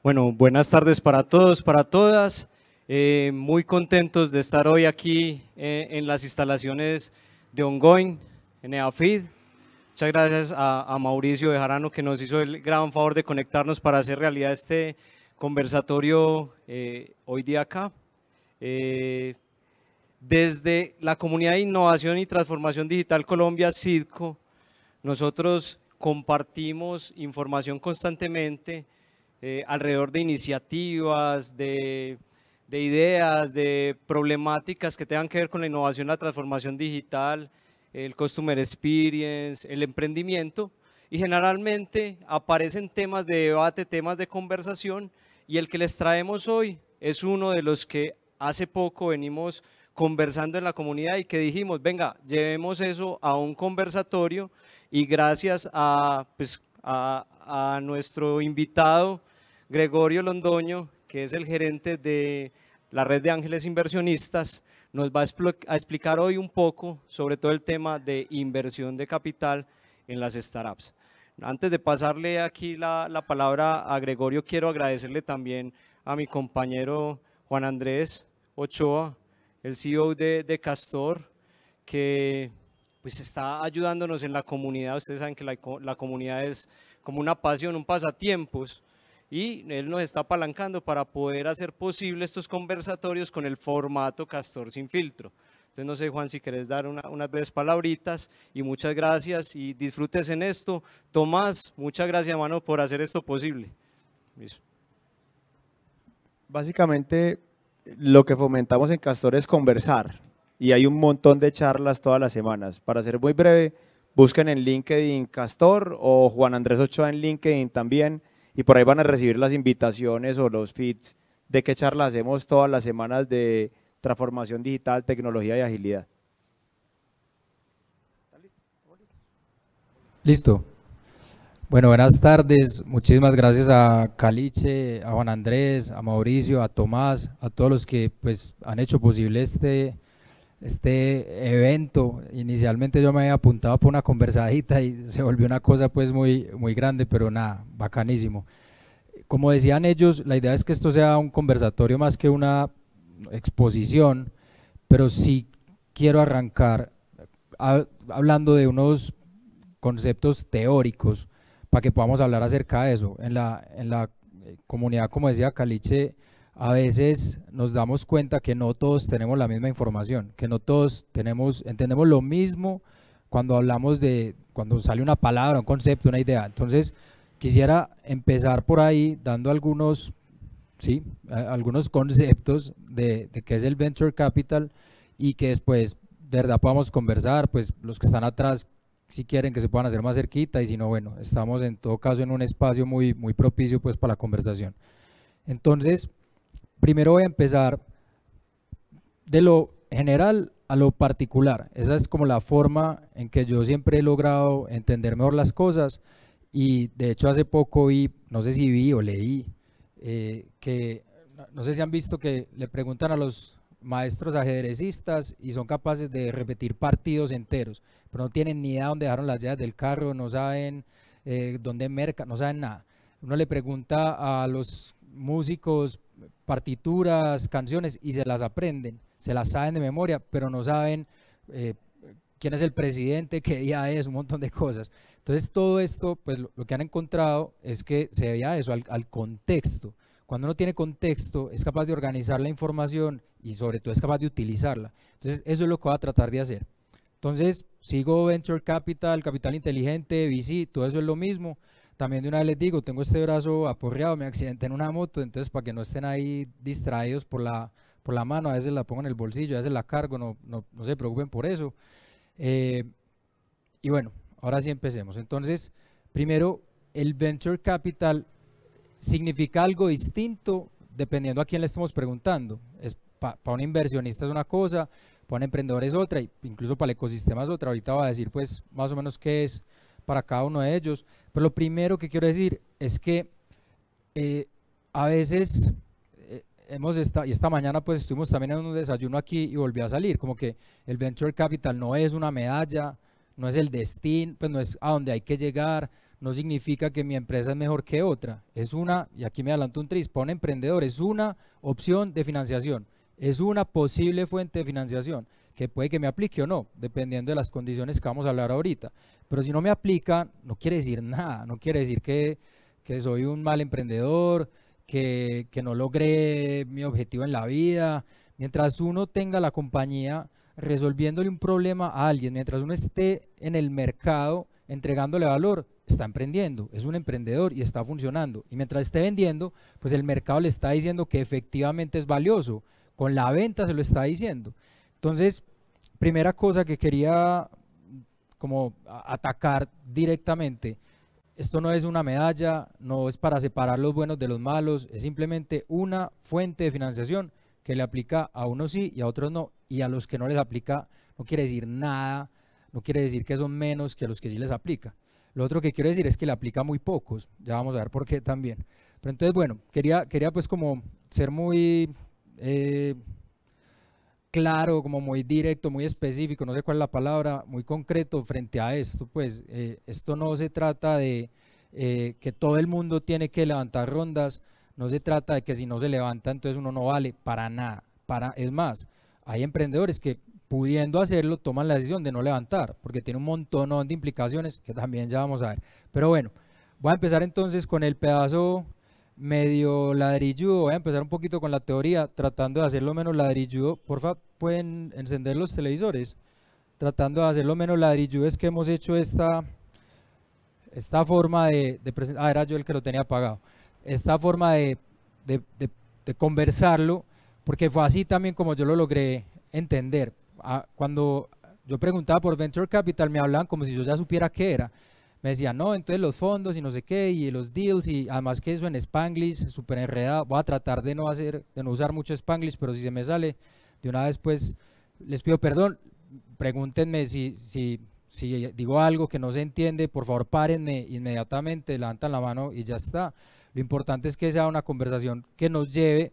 Bueno, buenas tardes para todos, para todas. Muy contentos de estar hoy aquí en las instalaciones de Ongoing, en EAFID. Muchas gracias a Mauricio Bejarano, que nos hizo el gran favor de conectarnos para hacer realidad este conversatorio hoy día acá. Desde la Comunidad de Innovación y Transformación Digital Colombia, CIDCO, nosotros compartimos información constantemente alrededor de iniciativas, de ideas, de problemáticas que tengan que ver con la innovación, la transformación digital, el Customer Experience, el emprendimiento, y generalmente aparecen temas de debate, temas de conversación, y el que les traemos hoy es uno de los que hace poco venimos conversando en la comunidad y que dijimos, venga, llevemos eso a un conversatorio, y gracias a nuestro invitado Gregorio Londoño, que es el gerente de la red de ángeles inversionistas, nos va a explicar hoy un poco sobre todo el tema de inversión de capital en las startups. Antes de pasarle aquí la palabra a Gregorio, quiero agradecerle también a mi compañero Juan Andrés Ochoa, el CEO de Castor, que pues está ayudándonos en la comunidad. Ustedes saben que la comunidad es como una pasión, un pasatiempos, y él nos está apalancando para poder hacer posible estos conversatorios con el formato Castor sin filtro. Entonces no sé, Juan, si querés dar unas breves palabritas, y muchas gracias y disfrutes en esto. Tomás, muchas gracias, hermano, por hacer esto posible. Listo. Básicamente lo que fomentamos en Castor es conversar, y hay un montón de charlas todas las semanas. Para ser muy breve, busquen en LinkedIn Castor o Juan Andrés Ochoa en LinkedIn también, y por ahí van a recibir las invitaciones o los feeds de qué charlas hacemos todas las semanas de transformación digital, tecnología y agilidad. Listo. Bueno, buenas tardes. Muchísimas gracias a Caliche, a Juan Andrés, a Mauricio, a Tomás, a todos los que pues han hecho posible este evento. Inicialmente yo me había apuntado por una conversadita y se volvió una cosa pues muy grande, pero nada, bacanísimo. Como decían ellos, la idea es que esto sea un conversatorio más que una exposición, pero sí quiero arrancar hablando de unos conceptos teóricos para que podamos hablar acerca de eso. En la comunidad, como decía Caliche, a veces nos damos cuenta que no todos tenemos la misma información, que no todos entendemos lo mismo cuando hablamos cuando sale una palabra, un concepto, una idea. Entonces, quisiera empezar por ahí dando algunos conceptos de qué es el Venture Capital, y que después de verdad podamos conversar, pues los que están atrás, si quieren que se puedan hacer más cerquita, y si no, bueno, estamos en todo caso en un espacio muy propicio pues para la conversación. Entonces, primero voy a empezar de lo general a lo particular. Esa es como la forma en que yo siempre he logrado entender mejor las cosas, y de hecho hace poco no sé si vi o leí, que no sé si han visto que le preguntan a los maestros ajedrecistas y son capaces de repetir partidos enteros, pero no tienen ni idea dónde dejaron las llaves del carro, no saben dónde merca, no saben nada. Uno le pregunta a los músicos partituras, canciones, y se las aprenden, se las saben de memoria, pero no saben quién es el presidente, qué día es, un montón de cosas. Entonces todo esto, pues lo que han encontrado es que se debe a eso, al contexto. Cuando uno tiene contexto, es capaz de organizar la información y sobre todo es capaz de utilizarla. Entonces eso es lo que voy a tratar de hacer. Entonces sigo Venture Capital, Capital Inteligente, VC, todo eso es lo mismo. También de una vez les digo, tengo este brazo aporreado, me accidenté en una moto, entonces para que no estén ahí distraídos por la mano, a veces la pongo en el bolsillo, a veces la cargo, no se preocupen por eso. Y bueno, ahora sí empecemos. Entonces, primero, el Venture Capital significa algo distinto dependiendo a quién le estemos preguntando. Para un inversionista es una cosa, para un emprendedor es otra, e incluso para el ecosistema es otra. Ahorita voy a decir pues más o menos qué es para cada uno de ellos. Pero lo primero que quiero decir es que a veces y esta mañana pues estuvimos también en un desayuno aquí y volví a salir, como que el Venture Capital no es una medalla, no es el destino, pues no es a donde hay que llegar, no significa que mi empresa es mejor que otra. Es una, y aquí me adelanto un tris, para un emprendedor es una opción de financiación, es una posible fuente de financiación que puede que me aplique o no, dependiendo de las condiciones que vamos a hablar ahorita. Pero si no me aplica, no quiere decir nada, no quiere decir que soy un mal emprendedor, que no logré mi objetivo en la vida. Mientras uno tenga la compañía resolviéndole un problema a alguien, mientras uno esté en el mercado entregándole valor, está emprendiendo, es un emprendedor y está funcionando. Y mientras esté vendiendo, pues el mercado le está diciendo que efectivamente es valioso, con la venta se lo está diciendo. Entonces, primera cosa que quería como atacar directamente, esto no es una medalla, no es para separar los buenos de los malos, es simplemente una fuente de financiación que le aplica a unos sí y a otros no, y a los que no les aplica no quiere decir nada, no quiere decir que son menos que a los que sí les aplica. Lo otro que quiero decir es que le aplica a muy pocos, ya vamos a ver por qué también. Pero entonces, bueno, quería pues como ser muy claro, como muy directo, muy específico, no sé cuál es la palabra, muy concreto frente a esto. Pues esto no se trata de que todo el mundo tiene que levantar rondas, no se trata de que si no se levanta entonces uno no vale, para nada. Es más, hay emprendedores que pudiendo hacerlo toman la decisión de no levantar, porque tiene un montón de implicaciones que también ya vamos a ver. Pero bueno, voy a empezar entonces con el pedazo medio ladrilludo, voy a empezar un poquito con la teoría, tratando de hacerlo menos ladrilludo. Porfa, pueden encender los televisores, tratando de hacerlo menos ladrilludo. Es que hemos hecho esta forma de presentar, era yo el que lo tenía apagado, esta forma de conversarlo, porque fue así también como yo lo logré entender. Cuando yo preguntaba por Venture Capital, me hablaban como si yo ya supiera qué era. Me decían, no, entonces los fondos y no sé qué, y los deals, y además que eso en Spanglish, súper enredado. Voy a tratar de no usar mucho Spanglish, pero si se me sale, de una vez pues les pido perdón. Pregúntenme si digo algo que no se entiende, por favor párenme inmediatamente, levantan la mano y ya está. Lo importante es que sea una conversación que nos lleve,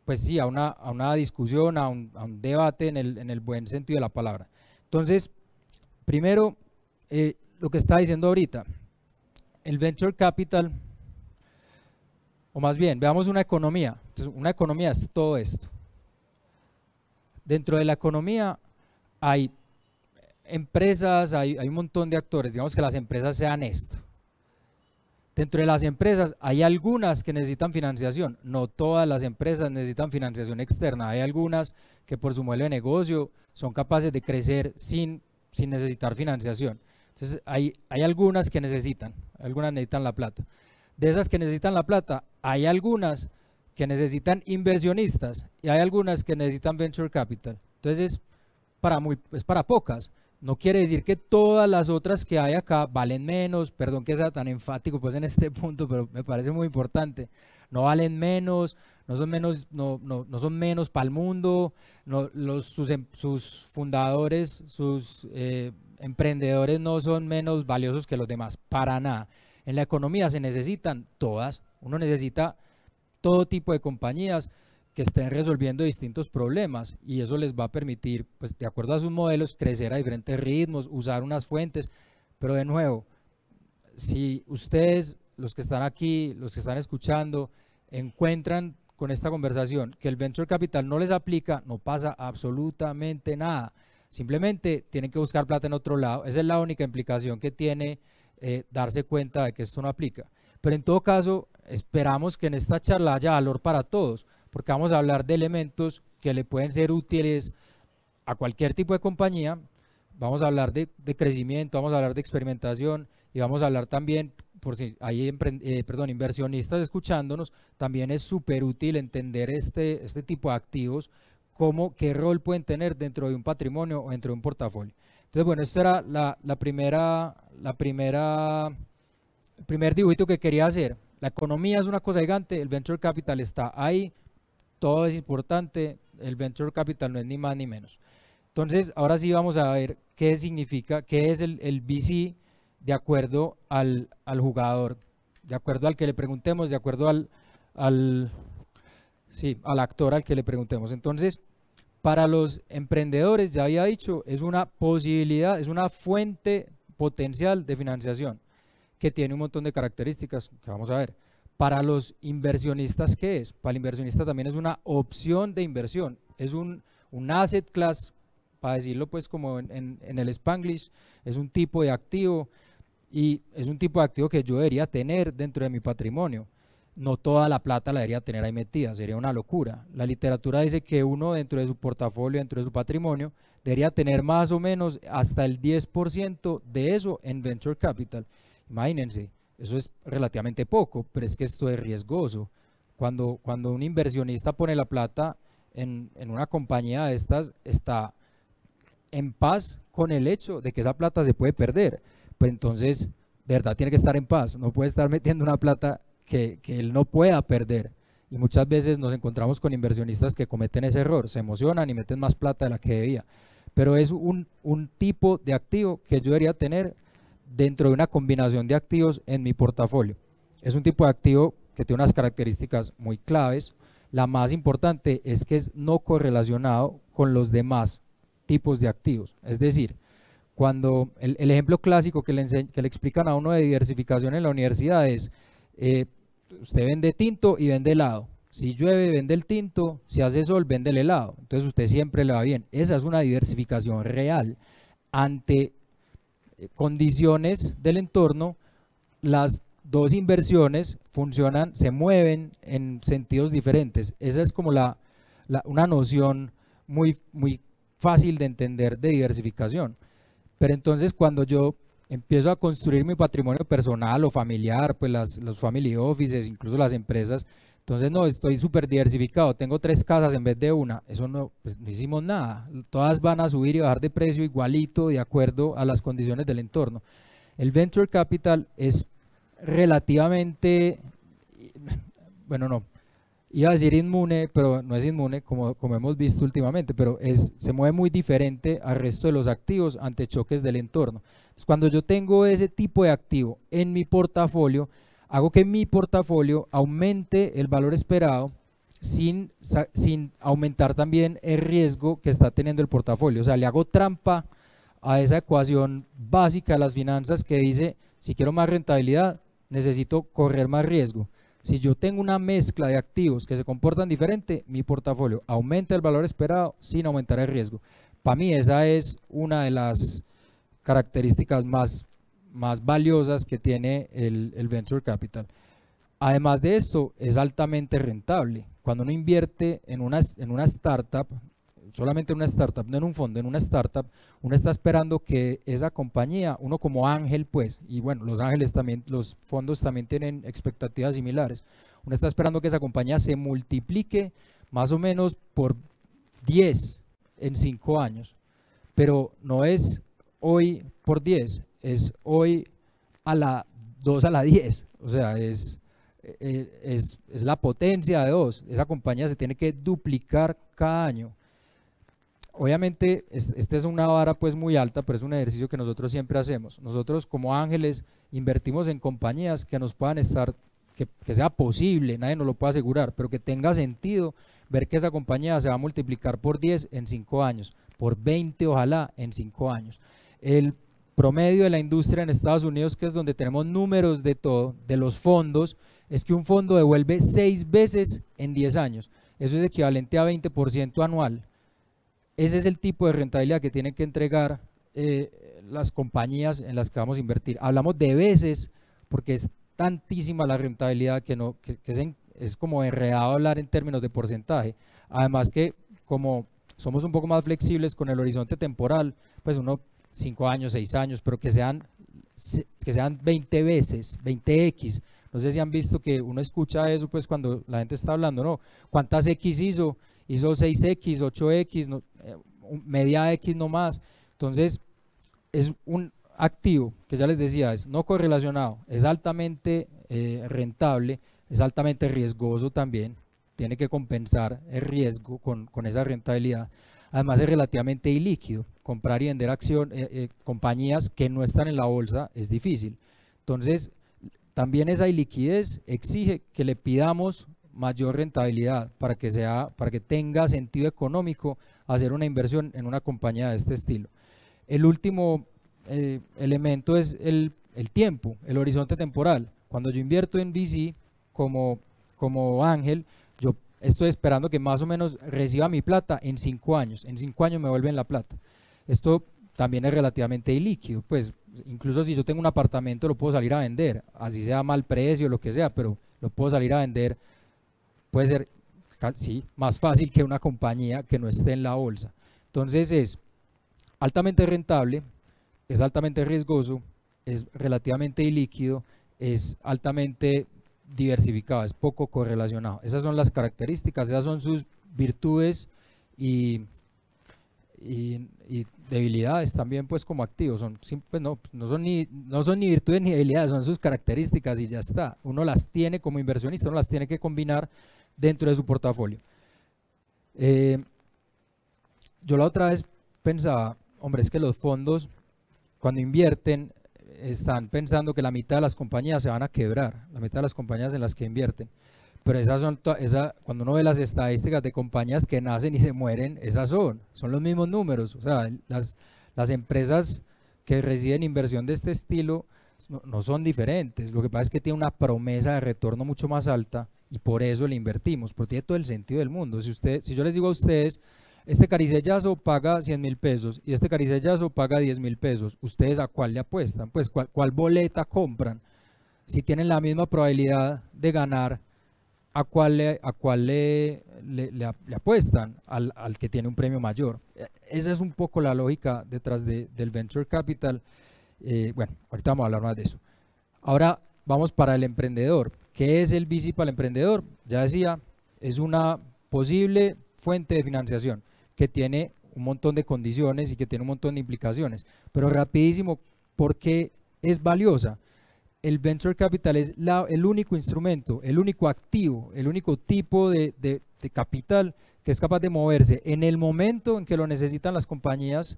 pues sí, a una discusión, a un debate en el buen sentido de la palabra. Entonces, primero, lo que estaba diciendo ahorita, el Venture Capital, o más bien, veamos una economía. Entonces, una economía es todo esto. Dentro de la economía hay empresas, hay un montón de actores, digamos que las empresas sean esto. Dentro de las empresas hay algunas que necesitan financiación, no todas las empresas necesitan financiación externa, hay algunas que por su modelo de negocio son capaces de crecer sin necesitar financiación. Entonces hay algunas que necesitan la plata. De esas que necesitan la plata, hay algunas que necesitan inversionistas y hay algunas que necesitan venture capital. Entonces es para pocas. No quiere decir que todas las otras que hay acá valen menos, perdón que sea tan enfático pues en este punto, pero me parece muy importante. No valen menos, no son menos para el mundo, sus fundadores, sus emprendedores no son menos valiosos que los demás, para nada. En la economía se necesitan todas, uno necesita todo tipo de compañías que estén resolviendo distintos problemas y eso les va a permitir, pues de acuerdo a sus modelos, crecer a diferentes ritmos, usar unas fuentes, pero de nuevo, si ustedes, los que están aquí, los que están escuchando, encuentran con esta conversación que el Venture Capital no les aplica, no pasa absolutamente nada, simplemente tienen que buscar plata en otro lado, esa es la única implicación que tiene darse cuenta de que esto no aplica. Pero en todo caso, esperamos que en esta charla haya valor para todos, porque vamos a hablar de elementos que le pueden ser útiles a cualquier tipo de compañía, vamos a hablar de crecimiento, vamos a hablar de experimentación y vamos a hablar también, por si hay inversionistas escuchándonos, también es súper útil entender este tipo de activos, qué rol pueden tener dentro de un patrimonio o dentro de un portafolio. Entonces, bueno, esto era el primer dibujito que quería hacer. La economía es una cosa gigante, el Venture Capital está ahí, todo es importante, el Venture Capital no es ni más ni menos. Entonces, ahora sí vamos a ver qué significa, qué es el VC de acuerdo al jugador, de acuerdo al que le preguntemos, de acuerdo al actor al que le preguntemos. Entonces, para los emprendedores, ya había dicho, es una posibilidad, es una fuente potencial de financiación que tiene un montón de características que vamos a ver. Para los inversionistas, ¿qué es? Para el inversionista también es una opción de inversión, es un asset class, para decirlo pues como en el Spanglish, es un tipo de activo, y es un tipo de activo que yo debería tener dentro de mi patrimonio. No toda la plata la debería tener ahí metida, sería una locura. La literatura dice que uno dentro de su portafolio, dentro de su patrimonio, debería tener más o menos hasta el 10% de eso en venture capital. Imagínense, eso es relativamente poco, pero es que esto es riesgoso. Cuando un inversionista pone la plata en una compañía de estas, está en paz con el hecho de que esa plata se puede perder. Pues entonces, de verdad, tiene que estar en paz, no puede estar metiendo una plata que él no pueda perder. Y muchas veces nos encontramos con inversionistas que cometen ese error, se emocionan y meten más plata de la que debía. Pero es un tipo de activo que yo debería tener dentro de una combinación de activos en mi portafolio. Es un tipo de activo que tiene unas características muy claves. La más importante es que es no correlacionado con los demás tipos de activos. Es decir, cuando el ejemplo clásico que le explican a uno de diversificación en la universidad es, usted vende tinto y vende helado. Si llueve, vende el tinto, si hace sol, vende el helado. Entonces usted siempre le va bien. Esa es una diversificación real. Ante condiciones del entorno, las dos inversiones funcionan, se mueven en sentidos diferentes. Esa es como una noción muy fácil de entender de diversificación. Pero entonces cuando yo empiezo a construir mi patrimonio personal o familiar, pues los family offices, incluso las empresas, entonces no, estoy súper diversificado, tengo 3 casas en vez de una, eso no, pues no hicimos nada, todas van a subir y bajar de precio igualito de acuerdo a las condiciones del entorno. El venture capital es relativamente, bueno no, iba a decir inmune, pero no es inmune como hemos visto últimamente, pero se mueve muy diferente al resto de los activos ante choques del entorno. Entonces, cuando yo tengo ese tipo de activo en mi portafolio, hago que mi portafolio aumente el valor esperado sin aumentar también el riesgo que está teniendo el portafolio. O sea, le hago trampa a esa ecuación básica de las finanzas que dice, si quiero más rentabilidad, necesito correr más riesgo. Si yo tengo una mezcla de activos que se comportan diferente, mi portafolio aumenta el valor esperado sin aumentar el riesgo. Para mí esa es una de las características más valiosas que tiene el venture capital. Además de esto, es altamente rentable. Cuando uno invierte en una startup, solamente en una startup, no en un fondo, en una startup, uno está esperando que esa compañía, uno como ángel pues, y bueno, los ángeles también, los fondos también tienen expectativas similares, uno está esperando que esa compañía se multiplique más o menos por 10 en 5 años, pero no es hoy por 10, es hoy a la 2 a la 10, o sea, es la potencia de 2, esa compañía se tiene que duplicar cada año. Obviamente, esta es una vara pues muy alta, pero es un ejercicio que nosotros siempre hacemos. Nosotros como ángeles invertimos en compañías que nos puedan estar, que sea posible, nadie nos lo puede asegurar, pero que tenga sentido ver que esa compañía se va a multiplicar por 10 en 5 años, por 20 ojalá en 5 años. El promedio de la industria en Estados Unidos, que es donde tenemos números de todo, de los fondos, es que un fondo devuelve 6 veces en 10 años. Eso es equivalente a 20% anual. Ese es el tipo de rentabilidad que tienen que entregar las compañías en las que vamos a invertir. Hablamos de veces porque es tantísima la rentabilidad que es como enredado hablar en términos de porcentaje. Además que como somos un poco más flexibles con el horizonte temporal, pues 5 años, 6 años, pero que sean 20 veces, 20x. No sé si han visto que uno escucha eso pues cuando la gente está hablando, ¿no? ¿Cuántas X hizo? Hizo 6X, 8X, media X no más. Entonces, es un activo que ya les decía, es no correlacionado, es altamente rentable, es altamente riesgoso también, tiene que compensar el riesgo con esa rentabilidad. Además, es relativamente ilíquido. Comprar y vender compañías que no están en la bolsa es difícil. Entonces, también esa iliquidez exige que le pidamos mayor rentabilidad para que tenga sentido económico hacer una inversión en una compañía de este estilo. El último elemento es el el tiempo, el horizonte temporal. Cuando yo invierto en VC como ángel, yo estoy esperando que más o menos reciba mi plata en 5 años. En 5 años me vuelven la plata. Esto también es relativamente ilíquido, pues incluso si yo tengo un apartamento lo puedo salir a vender, así sea mal precio, lo que sea, pero lo puedo salir a vender, puede ser sí, más fácil que una compañía que no esté en la bolsa. Entonces es altamente rentable, es altamente riesgoso, es relativamente ilíquido, es altamente diversificado, es poco correlacionado. Esas son las características, esas son sus virtudes y debilidades también, pues como activos. Pues no son ni virtudes ni debilidades, son sus características y ya está. Uno las tiene como inversionista, uno las tiene que combinar dentro de su portafolio. Yo la otra vez pensaba, hombre, es que los fondos cuando invierten están pensando que la mitad de las compañías se van a quebrar, la mitad de las compañías en las que invierten. Pero cuando uno ve las estadísticas de compañías que nacen y se mueren, esas son los mismos números. O sea, las empresas que reciben inversión de este estilo no son diferentes. Lo que pasa es que tiene una promesa de retorno mucho más alta y por eso le invertimos, porque tiene todo el sentido del mundo. Si yo les digo a ustedes, este caricellazo paga 100.000 pesos y este caricellazo paga 10.000 pesos, ¿ustedes a cuál le apuestan? Pues ¿cuál boleta compran? Si tienen la misma probabilidad de ganar, ¿a cuál le apuestan? Al que tiene un premio mayor. Esa es un poco la lógica detrás del Venture Capital. Bueno, ahorita vamos a hablar más de eso. Ahora vamos para el emprendedor. ¿Qué es el VC para el emprendedor? Ya decía, es una posible fuente de financiación que tiene un montón de condiciones y que tiene un montón de implicaciones. Pero rapidísimo, ¿por qué es valiosa? El Venture Capital es el único instrumento, el único activo, el único tipo de capital que es capaz de moverse en el momento en que lo necesitan las compañías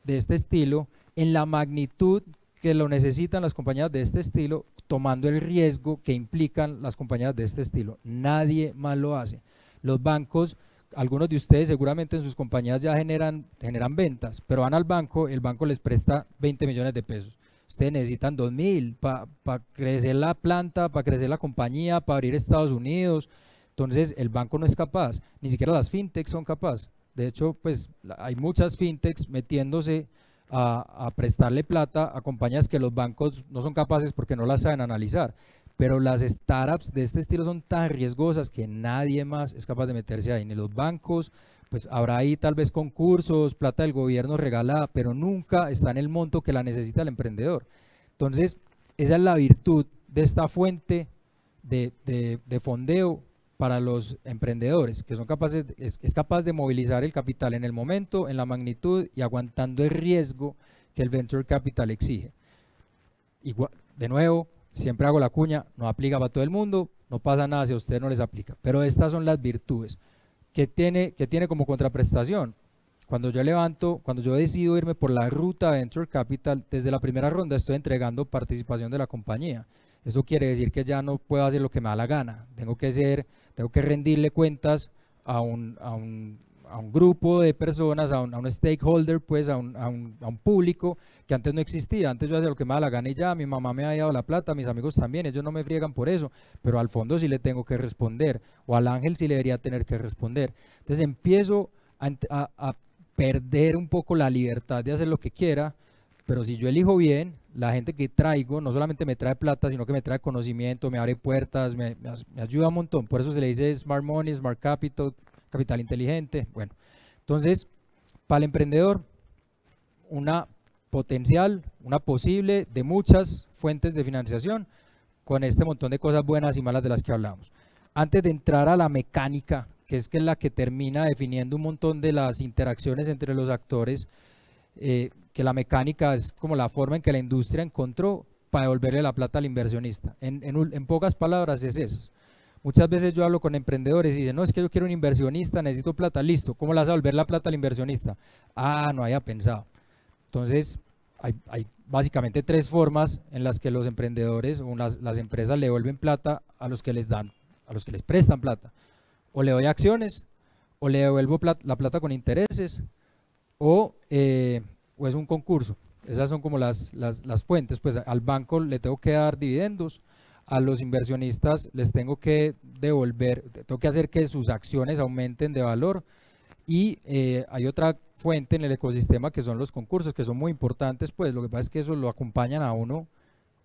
de este estilo, en la magnitud que lo necesitan las compañías de este estilo, tomando el riesgo que implican las compañías de este estilo. Nadie más lo hace. Los bancos, algunos de ustedes seguramente en sus compañías ya generan ventas, pero van al banco, el banco les presta 20 millones de pesos. Ustedes necesitan 2.000 para crecer la planta, para crecer la compañía, para abrir Estados Unidos. Entonces el banco no es capaz, ni siquiera las fintechs son capaces. De hecho, pues hay muchas fintechs metiéndose a prestarle plata a compañías que los bancos no son capaces porque no las saben analizar. Pero las startups de este estilo son tan riesgosas que nadie más es capaz de meterse ahí, ni los bancos. Pues habrá ahí tal vez concursos, plata del gobierno regalada, pero nunca está en el monto que la necesita el emprendedor. Entonces, esa es la virtud de esta fuente de fondeo para los emprendedores, que son capaces, es capaz de movilizar el capital en el momento, en la magnitud y aguantando el riesgo que el Venture Capital exige. Igual, de nuevo, siempre hago la cuña, no aplica para todo el mundo, no pasa nada si a usted no les aplica, pero estas son las virtudes. ¿Qué tiene como contraprestación? Cuando yo decido irme por la ruta Venture Capital, desde la primera ronda estoy entregando participación de la compañía. Eso quiere decir que ya no puedo hacer lo que me da la gana. Tengo que rendirle cuentas a un grupo de personas, a un stakeholder, pues a un público que antes no existía. Antes yo hacía lo que me da la gana y ya, mi mamá me había dado la plata, mis amigos también, ellos no me friegan por eso, pero al fondo sí le tengo que responder, o al ángel sí le debería tener que responder. Entonces empiezo a perder un poco la libertad de hacer lo que quiera, pero si yo elijo bien, la gente que traigo no solamente me trae plata, sino que me trae conocimiento, me abre puertas, me ayuda un montón. Por eso se le dice Smart Money, Smart Capital, capital inteligente. Bueno, entonces, para el emprendedor, una posible de muchas fuentes de financiación con este montón de cosas buenas y malas de las que hablamos. Antes de entrar a la mecánica, que es la que termina definiendo un montón de las interacciones entre los actores, que la mecánica es como la forma en que la industria encontró para devolverle la plata al inversionista. En pocas palabras es eso. Muchas veces yo hablo con emprendedores y dicen, no, es que yo quiero un inversionista, necesito plata, listo. ¿Cómo le vas a devolver la plata al inversionista? Ah, no había pensado. Entonces, hay básicamente 3 formas en las que los emprendedores o las empresas le devuelven plata a los que les prestan plata. O le doy acciones, o le devuelvo la plata con intereses, o es un concurso. Esas son como las fuentes. Pues al banco le tengo que dar dividendos, a los inversionistas les tengo que devolver, tengo que hacer que sus acciones aumenten de valor, y hay otra fuente en el ecosistema que son los concursos, que son muy importantes. Pues lo que pasa es que eso lo acompañan a uno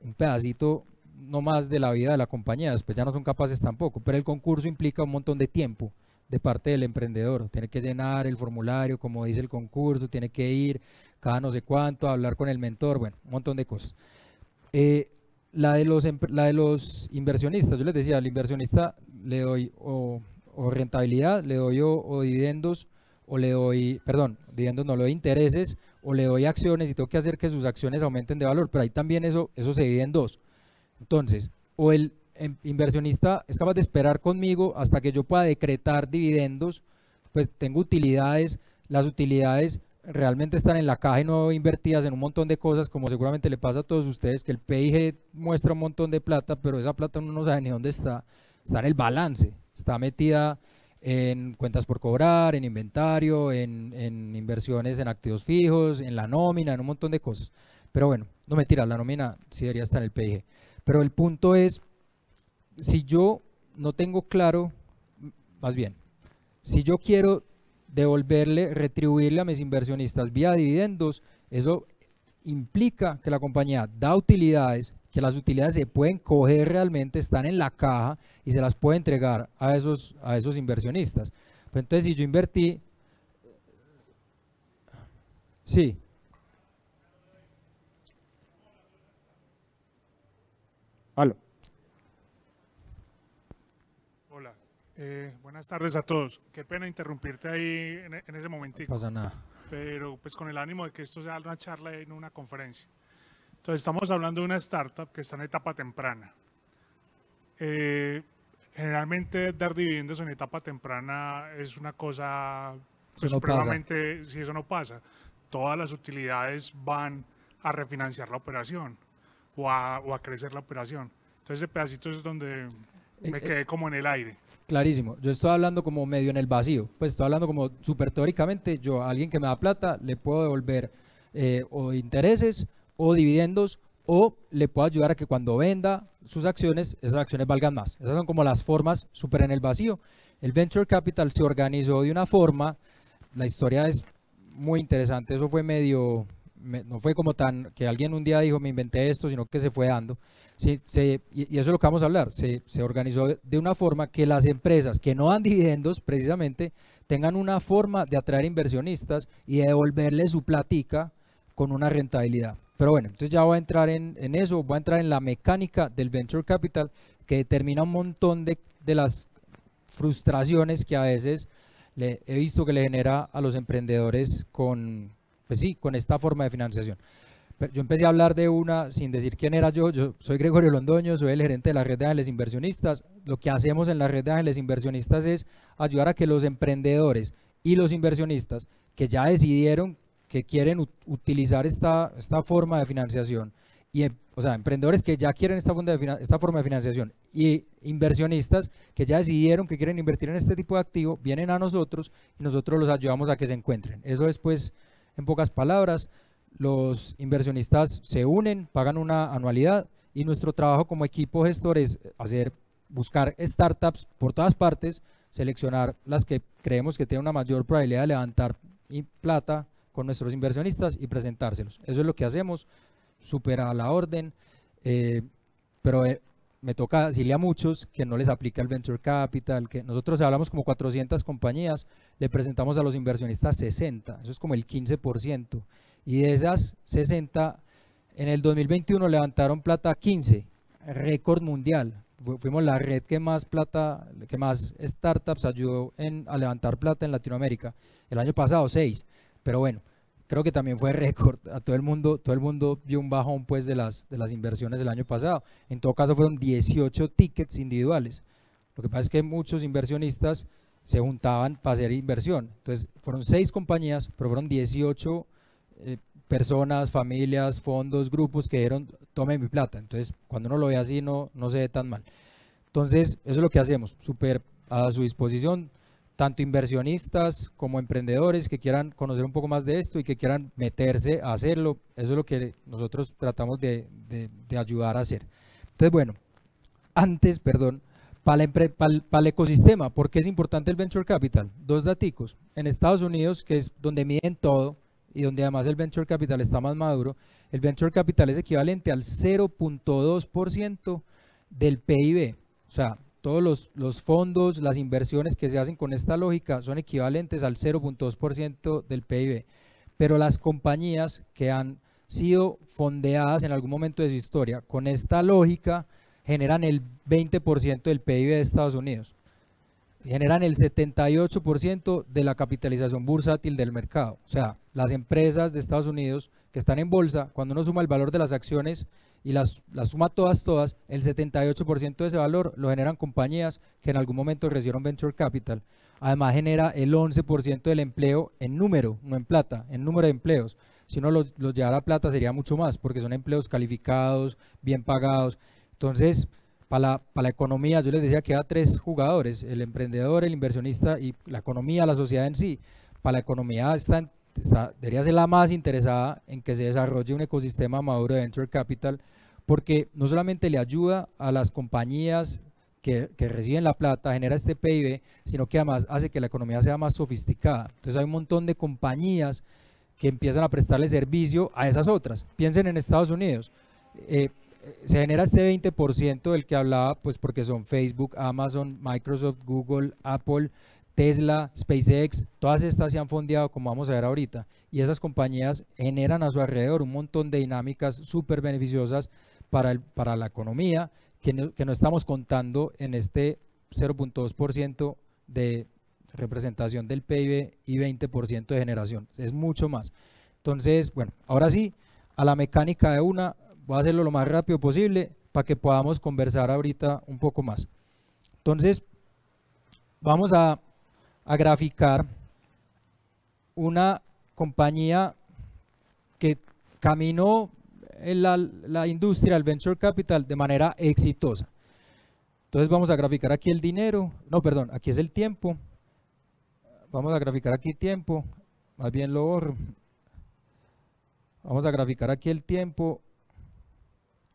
un pedacito no más de la vida de la compañía, después ya no son capaces tampoco, pero el concurso implica un montón de tiempo de parte del emprendedor, tiene que llenar el formulario como dice el concurso, tiene que ir cada no sé cuánto, hablar con el mentor, bueno, un montón de cosas. La de los inversionistas, yo les decía, al inversionista le doy o rentabilidad, le doy o dividendos, o le doy, perdón, dividendos no, le doy intereses, o le doy acciones, y tengo que hacer que sus acciones aumenten de valor, pero ahí también eso se divide en dos. Entonces, o el inversionista es capaz de esperar conmigo hasta que yo pueda decretar dividendos, pues tengo utilidades, las utilidades realmente están en la caja y no invertidas en un montón de cosas, como seguramente le pasa a todos ustedes, que el PIG muestra un montón de plata, pero esa plata uno no sabe ni dónde está en el balance, está metida en cuentas por cobrar, en inventario, en inversiones en activos fijos, en la nómina, en un montón de cosas. Pero bueno, no mentira, la nómina sí debería estar en el PIG. Pero el punto es, si yo no tengo claro, más bien, si yo quiero devolverle, retribuirle a mis inversionistas vía dividendos, eso implica que la compañía da utilidades, que las utilidades se pueden coger realmente, están en la caja y se las puede entregar a esos inversionistas. Pero entonces, si yo invertí, sí. Aló. Hola, buenas tardes a todos. Qué pena interrumpirte ahí en ese momentico. No pasa nada. Pero pues con el ánimo de que esto sea una charla y no una conferencia. Entonces estamos hablando de una startup que está en etapa temprana. Generalmente dar dividendos en etapa temprana es una cosa pues, Eso no pasa. supremamente, si eso no pasa, todas las utilidades van a refinanciar la operación o a crecer la operación. Entonces ese pedacito es donde me quedé como en el aire. Clarísimo, yo estoy hablando como medio en el vacío, pues estoy hablando como súper teóricamente. Yo a alguien que me da plata le puedo devolver o intereses o dividendos, o le puedo ayudar a que cuando venda sus acciones, esas acciones valgan más. Esas son como las formas súper en el vacío. El Venture Capital se organizó de una forma, la historia es muy interesante, eso fue medio, no fue como tan que alguien un día dijo me inventé esto, sino que se fue dando. Y eso es lo que vamos a hablar, se organizó de una forma que las empresas que no dan dividendos precisamente tengan una forma de atraer inversionistas y de devolverles su platica con una rentabilidad. Pero bueno, entonces ya voy a entrar en eso, voy a entrar en la mecánica del Venture Capital, que determina un montón de las frustraciones que a veces he visto que le genera a los emprendedores con esta forma de financiación. Pero yo empecé a hablar de una sin decir quién era yo. Yo soy Gregorio Londoño, soy el gerente de la red de ángeles inversionistas. Lo que hacemos en la red de ángeles inversionistas es ayudar a que los emprendedores y los inversionistas que ya decidieron que quieren utilizar esta forma de financiación, o sea, emprendedores que ya quieren esta forma de financiación y inversionistas que ya decidieron que quieren invertir en este tipo de activo, vienen a nosotros y nosotros los ayudamos a que se encuentren. Eso es, pues, en pocas palabras, los inversionistas se unen, pagan una anualidad, y nuestro trabajo como equipo gestor es buscar startups por todas partes, seleccionar las que creemos que tienen una mayor probabilidad de levantar plata con nuestros inversionistas y presentárselos. Eso es lo que hacemos, súper a la orden, pero me toca decirle a muchos que no les aplica el Venture Capital, que nosotros hablamos como 400 compañías, le presentamos a los inversionistas 60, eso es como el 15%, y de esas 60, en el 2021 levantaron plata 15, récord mundial. Fuimos la red que más startups ayudó a levantar plata en Latinoamérica. El año pasado 6, pero bueno, creo que también fue récord. A todo el mundo vio un bajón, pues, de las inversiones del año pasado. En todo caso fueron 18 tickets individuales. Lo que pasa es que muchos inversionistas se juntaban para hacer inversión. Entonces fueron 6 compañías, pero fueron 18 personas, familias, fondos, grupos que dijeron tomen mi plata. Entonces cuando uno lo ve así no se ve tan mal. Entonces eso es lo que hacemos, súper a su disposición. tanto inversionistas como emprendedores que quieran conocer un poco más de esto y que quieran meterse a hacerlo. Eso es lo que nosotros tratamos de ayudar a hacer. Entonces, bueno, antes, perdón, para el ecosistema, ¿por qué es importante el Venture Capital? Dos daticos. En Estados Unidos, que es donde miden todo y donde además el Venture Capital está más maduro, el Venture Capital es equivalente al 0.2% del PIB. O sea, todos los fondos, las inversiones que se hacen con esta lógica son equivalentes al 0.2% del PIB. Pero las compañías que han sido fondeadas en algún momento de su historia con esta lógica generan el 20% del PIB de Estados Unidos. Generan el 78% de la capitalización bursátil del mercado. O sea, las empresas de Estados Unidos que están en bolsa, cuando uno suma el valor de las acciones y las suma todas, el 78% de ese valor lo generan compañías que en algún momento recibieron Venture Capital. Además genera el 11% del empleo en número, no en plata, en número de empleos. Si uno los llevara a plata sería mucho más, porque son empleos calificados, bien pagados. Entonces, para la economía, yo les decía que hay tres jugadores, el emprendedor, el inversionista y la economía, la sociedad en sí. Para la economía debería ser la más interesada en que se desarrolle un ecosistema maduro de Venture Capital, porque no solamente le ayuda a las compañías que reciben la plata, genera este PIB, sino que además hace que la economía sea más sofisticada. Entonces hay un montón de compañías que empiezan a prestarle servicio a esas otras. Piensen en Estados Unidos. Se genera este 20% del que hablaba, pues porque son Facebook, Amazon, Microsoft, Google, Apple, Tesla, SpaceX, todas estas se han fondeado, como vamos a ver ahorita, y esas compañías generan a su alrededor un montón de dinámicas súper beneficiosas para la economía, que no estamos contando en este 0.2% de representación del PIB y 20% de generación, es mucho más. Entonces, bueno, ahora sí, a la mecánica de una. Voy a hacerlo lo más rápido posible para que podamos conversar ahorita un poco más. Entonces, vamos a graficar una compañía que caminó en la industria del Venture Capital de manera exitosa. Entonces vamos a graficar aquí el dinero, no, perdón, aquí es el tiempo. Vamos a graficar aquí tiempo, más bien lo borro. Vamos a graficar aquí el tiempo.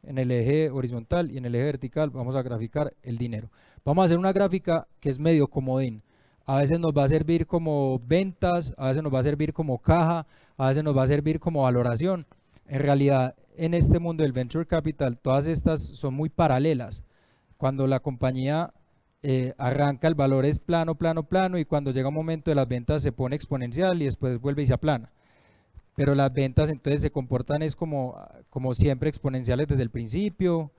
En el eje horizontal y en el eje vertical vamos a graficar el dinero. Vamos a hacer una gráfica que es medio comodín. A veces nos va a servir como ventas, a veces nos va a servir como caja, a veces nos va a servir como valoración. En realidad, en este mundo del Venture Capital, todas estas son muy paralelas. Cuando la compañía arranca, el valor es plano, plano, plano, y cuando llega un momento de las ventas se pone exponencial y después vuelve y se aplana. Pero las ventas entonces se comportan es como siempre exponenciales desde el principio,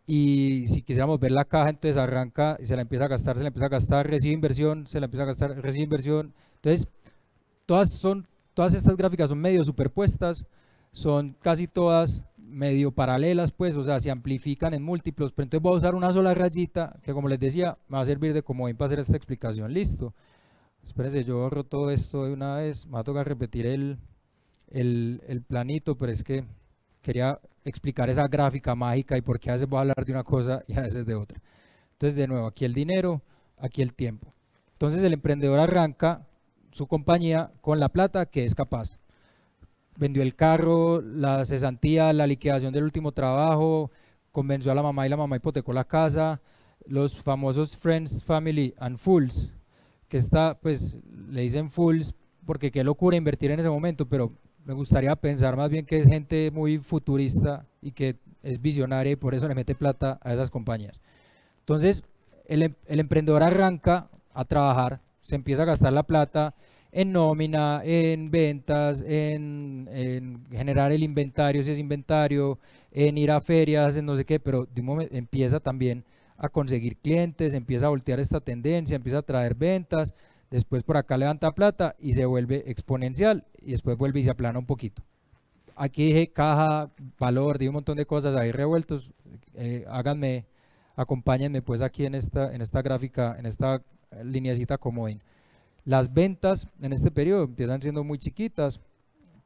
y si quisiéramos ver la caja, entonces arranca y se la empieza a gastar, recibe inversión, se la empieza a gastar, recibe inversión. Entonces, todas estas gráficas son medio superpuestas, son casi todas medio paralelas, pues, o sea, se amplifican en múltiplos, pero entonces voy a usar una sola rayita que, como les decía, me va a servir de comodín para hacer esta explicación. Listo. Espérense, yo borro todo esto de una vez, me va a tocar repetir el planito, pero es que quería explicar esa gráfica mágica y por qué a veces voy a hablar de una cosa y a veces de otra. Entonces, de nuevo, aquí el dinero, aquí el tiempo. Entonces, el emprendedor arranca su compañía con la plata que es capaz. Vendió el carro, la cesantía, la liquidación del último trabajo, convenció a la mamá y la mamá hipotecó la casa, los famosos Friends, Family and Fools, que pues le dicen Fools porque qué locura invertir en ese momento, pero me gustaría pensar más bien que es gente muy futurista y que es visionaria y por eso le mete plata a esas compañías. Entonces, el emprendedor arranca a trabajar, se empieza a gastar la plata en nómina, en ventas, en generar el inventario, si es inventario, en ir a ferias, en no sé qué, pero de un momento empieza también a conseguir clientes, empieza a voltear esta tendencia, empieza a traer ventas, después por acá levanta plata y se vuelve exponencial y después vuelve y se aplana un poquito. Aquí dije caja, valor, di un montón de cosas ahí revueltos, acompáñenme pues aquí en esta gráfica, en esta lineacita comodín. Las ventas en este periodo empiezan siendo muy chiquitas,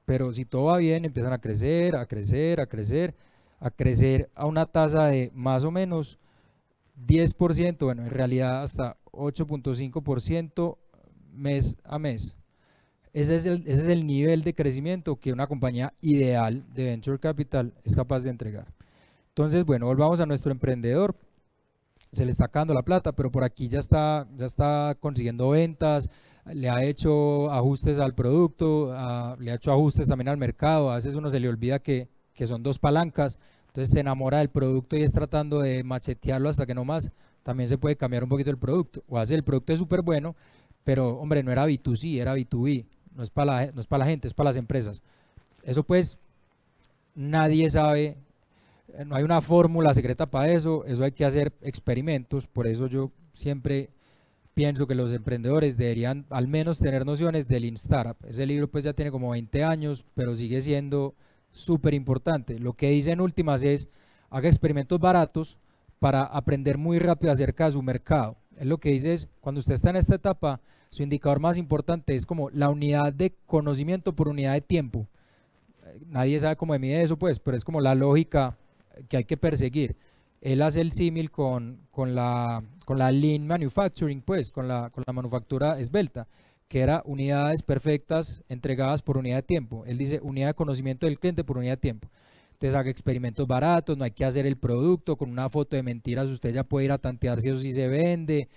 pero si todo va bien empiezan a crecer, a crecer, a crecer, a crecer a una tasa de más o menos 10%, bueno, en realidad hasta 8.5% mes a mes. Ese es el nivel de crecimiento que una compañía ideal de Venture Capital es capaz de entregar. Entonces, bueno, volvamos a nuestro emprendedor. Se le está acabando la plata, pero por aquí ya está consiguiendo ventas, le ha hecho ajustes al producto, le ha hecho ajustes también al mercado. A veces uno se le olvida que son dos palancas, entonces se enamora del producto y es tratando de machetearlo hasta que no más. También se puede cambiar un poquito el producto, o hace el producto es súper bueno, pero hombre, no era B2C, era B2B, no es para la gente, es para las empresas. Eso pues nadie sabe, no hay una fórmula secreta para eso hay que hacer experimentos. Por eso yo siempre pienso que los emprendedores deberían al menos tener nociones del Lean Startup. Ese libro pues ya tiene como 20 años, pero sigue siendo súper importante. Lo que dice en últimas es, haga experimentos baratos para aprender muy rápido acerca de su mercado. Es lo que dice es, cuando usted está en esta etapa, su indicador más importante es como la unidad de conocimiento por unidad de tiempo. Nadie sabe cómo mide eso pues, pero es como la lógica que hay que perseguir. Él hace el símil con la Lean Manufacturing, pues, con la manufactura esbelta, que era unidades perfectas entregadas por unidad de tiempo. Él dice unidad de conocimiento del cliente por unidad de tiempo. Entonces haga experimentos baratos, no hay que hacer el producto con una foto de mentiras, usted ya puede ir a tantear si eso sí se vende.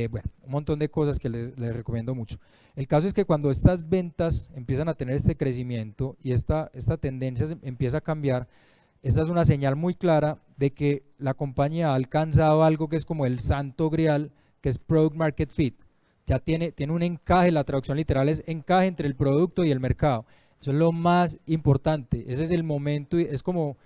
Bueno, un montón de cosas que les recomiendo mucho. El caso es que cuando estas ventas empiezan a tener este crecimiento y esta tendencia empieza a cambiar, esa es una señal muy clara de que la compañía ha alcanzado algo que es como el santo grial, que es Product Market Fit. Ya tiene un encaje, la traducción literal es encaje entre el producto y el mercado. Eso es lo más importante. Ese es el momento, y es como,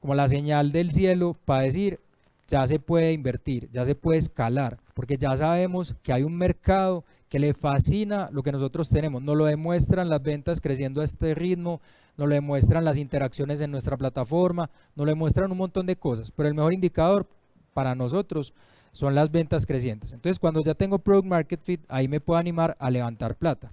como la señal del cielo para decir, ya se puede invertir, ya se puede escalar, porque ya sabemos que hay un mercado que le fascina lo que nosotros tenemos. Nos lo demuestran las ventas creciendo a este ritmo, nos lo demuestran las interacciones en nuestra plataforma, nos lo demuestran un montón de cosas, pero el mejor indicador para nosotros son las ventas crecientes. Entonces, cuando ya tengo Product Market Fit, ahí me puedo animar a levantar plata.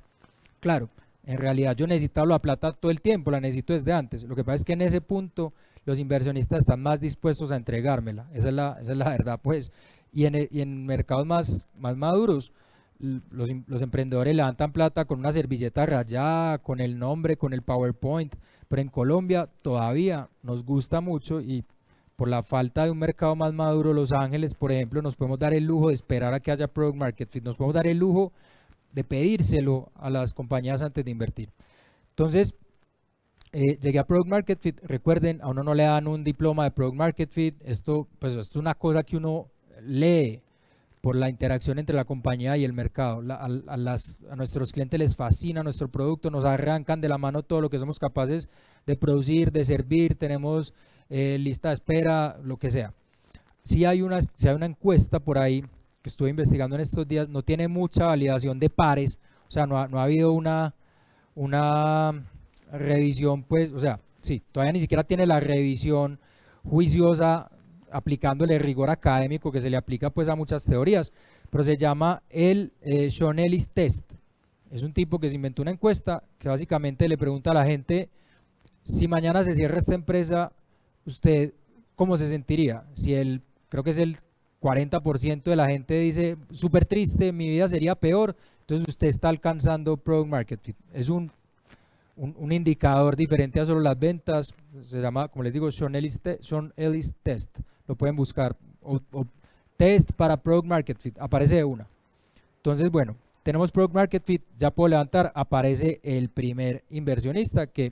Claro, en realidad yo necesito la plata todo el tiempo, la necesito desde antes. Lo que pasa es que en ese punto los inversionistas están más dispuestos a entregármela. Esa es la verdad, pues. Y en mercados más maduros, los emprendedores levantan plata con una servilleta rayada, con el nombre, con el PowerPoint. Pero en Colombia todavía nos gusta mucho, y por la falta de un mercado más maduro, Los Ángeles, por ejemplo, nos podemos dar el lujo de esperar a que haya Product Market Fit. Nos podemos dar el lujo de pedírselo a las compañías antes de invertir. Entonces, llegué a Product Market Fit. Recuerden, a uno no le dan un diploma de Product Market Fit. Esto es una cosa que uno lee por la interacción entre la compañía y el mercado. A nuestros clientes les fascina nuestro producto, nos arrancan de la mano todo lo que somos capaces de producir, de servir, tenemos lista de espera, lo que sea. Si hay una encuesta por ahí que estuve investigando en estos días, no tiene mucha validación de pares, o sea, no ha habido una revisión, pues, o sea, sí, todavía ni siquiera tiene la revisión juiciosa aplicándole rigor académico que se le aplica pues a muchas teorías, pero se llama el Sean Ellis Test. Es un tipo que se inventó una encuesta que básicamente le pregunta a la gente, si mañana se cierra esta empresa, ¿usted cómo se sentiría? Creo que es el 40% de la gente dice, súper triste, mi vida sería peor, entonces usted está alcanzando Product Market Fit. Es un indicador diferente a solo las ventas, se llama, como les digo, Sean Ellis Test. Lo pueden buscar, o test para Product Market Fit, aparece de una. Entonces, bueno, tenemos Product Market Fit, ya puedo levantar, aparece el primer inversionista que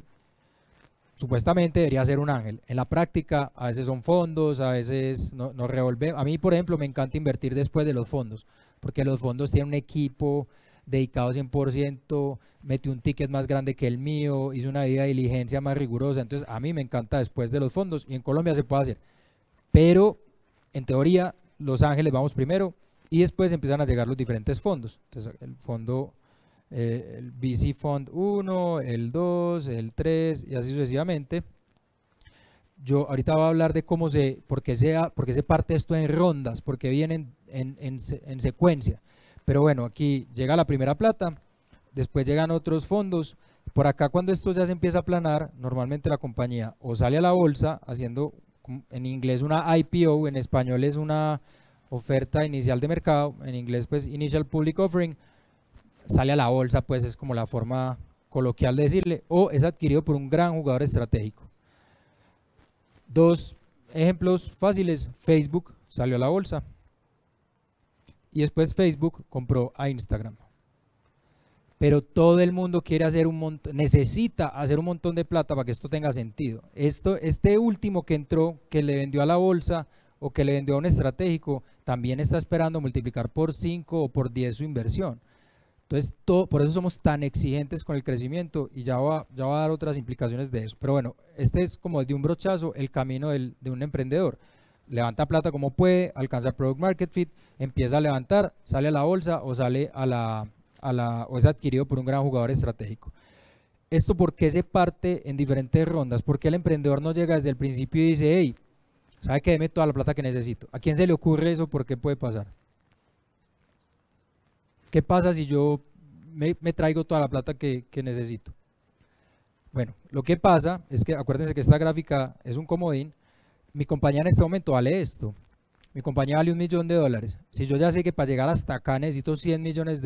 supuestamente debería ser un ángel. En la práctica, a veces son fondos, a veces no revolvemos. A mí, por ejemplo, me encanta invertir después de los fondos, porque los fondos tienen un equipo dedicado 100%, metió un ticket más grande que el mío, hizo una debida diligencia más rigurosa. Entonces, a mí me encanta después de los fondos, y en Colombia se puede hacer. Pero, en teoría, Los Ángeles vamos primero, y después empiezan a llegar los diferentes fondos. Entonces, el fondo, el VC Fund 1, el 2, el 3 y así sucesivamente. Yo ahorita voy a hablar de por qué se parte esto en rondas, porque vienen en secuencia. Pero bueno, aquí llega la primera plata, después llegan otros fondos. Por acá, cuando esto ya se empieza a aplanar, normalmente la compañía o sale a la bolsa haciendo, en inglés, una IPO, en español es una oferta inicial de mercado, en inglés pues Initial Public Offering, sale a la bolsa, pues es como la forma coloquial de decirle, o es adquirido por un gran jugador estratégico. Dos ejemplos fáciles: Facebook salió a la bolsa y después Facebook compró a Instagram. Pero todo el mundo quiere hacer necesita hacer un montón de plata para que esto tenga sentido. Este último que entró, que le vendió a la bolsa o que le vendió a un estratégico, también está esperando multiplicar por 5 o por 10 su inversión. Entonces, por eso somos tan exigentes con el crecimiento, y ya va a dar otras implicaciones de eso. Pero bueno, este es como de un brochazo el camino de un emprendedor. Levanta plata como puede, alcanza Product Market Fit, empieza a levantar, sale a la bolsa o sale o es adquirido por un gran jugador estratégico. ¿Esto por qué se parte en diferentes rondas? Porque el emprendedor no llega desde el principio y dice, hey, ¿sabe qué? Deme toda la plata que necesito. ¿A quién se le ocurre eso? ¿Por qué puede pasar? ¿Qué pasa si yo me traigo toda la plata que necesito? Bueno, lo que pasa es que acuérdense que esta gráfica es un comodín. Mi compañía en este momento vale esto. Mi compañía vale $1 millón. Si yo ya sé que para llegar hasta acá necesito $100 millones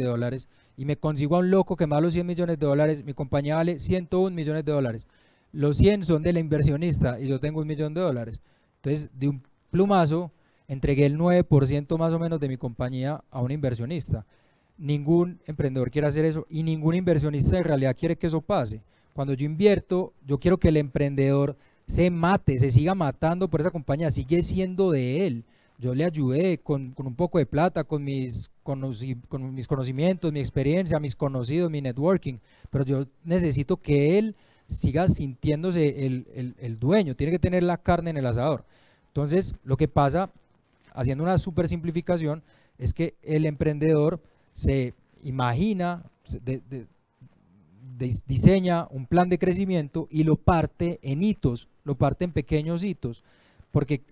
y me consigo a un loco que me da los $100 millones, mi compañía vale $101 millones. Los 100 son de la inversionista y yo tengo $1 millón. Entonces, de un plumazo, entregué el 9% más o menos de mi compañía a un inversionista. Ningún emprendedor quiere hacer eso y ningún inversionista en realidad quiere que eso pase. Cuando yo invierto, yo quiero que el emprendedor se mate, se siga matando por esa compañía, sigue siendo de él. Yo le ayudé con un poco de plata, con mis conocimientos, mi experiencia, mis conocidos, mi networking, pero yo necesito que él siga sintiéndose el dueño, tiene que tener la carne en el asador. Entonces, lo que pasa, haciendo una super simplificación, es que el emprendedor se imagina, diseña un plan de crecimiento y lo parte en hitos, lo parte en pequeños hitos,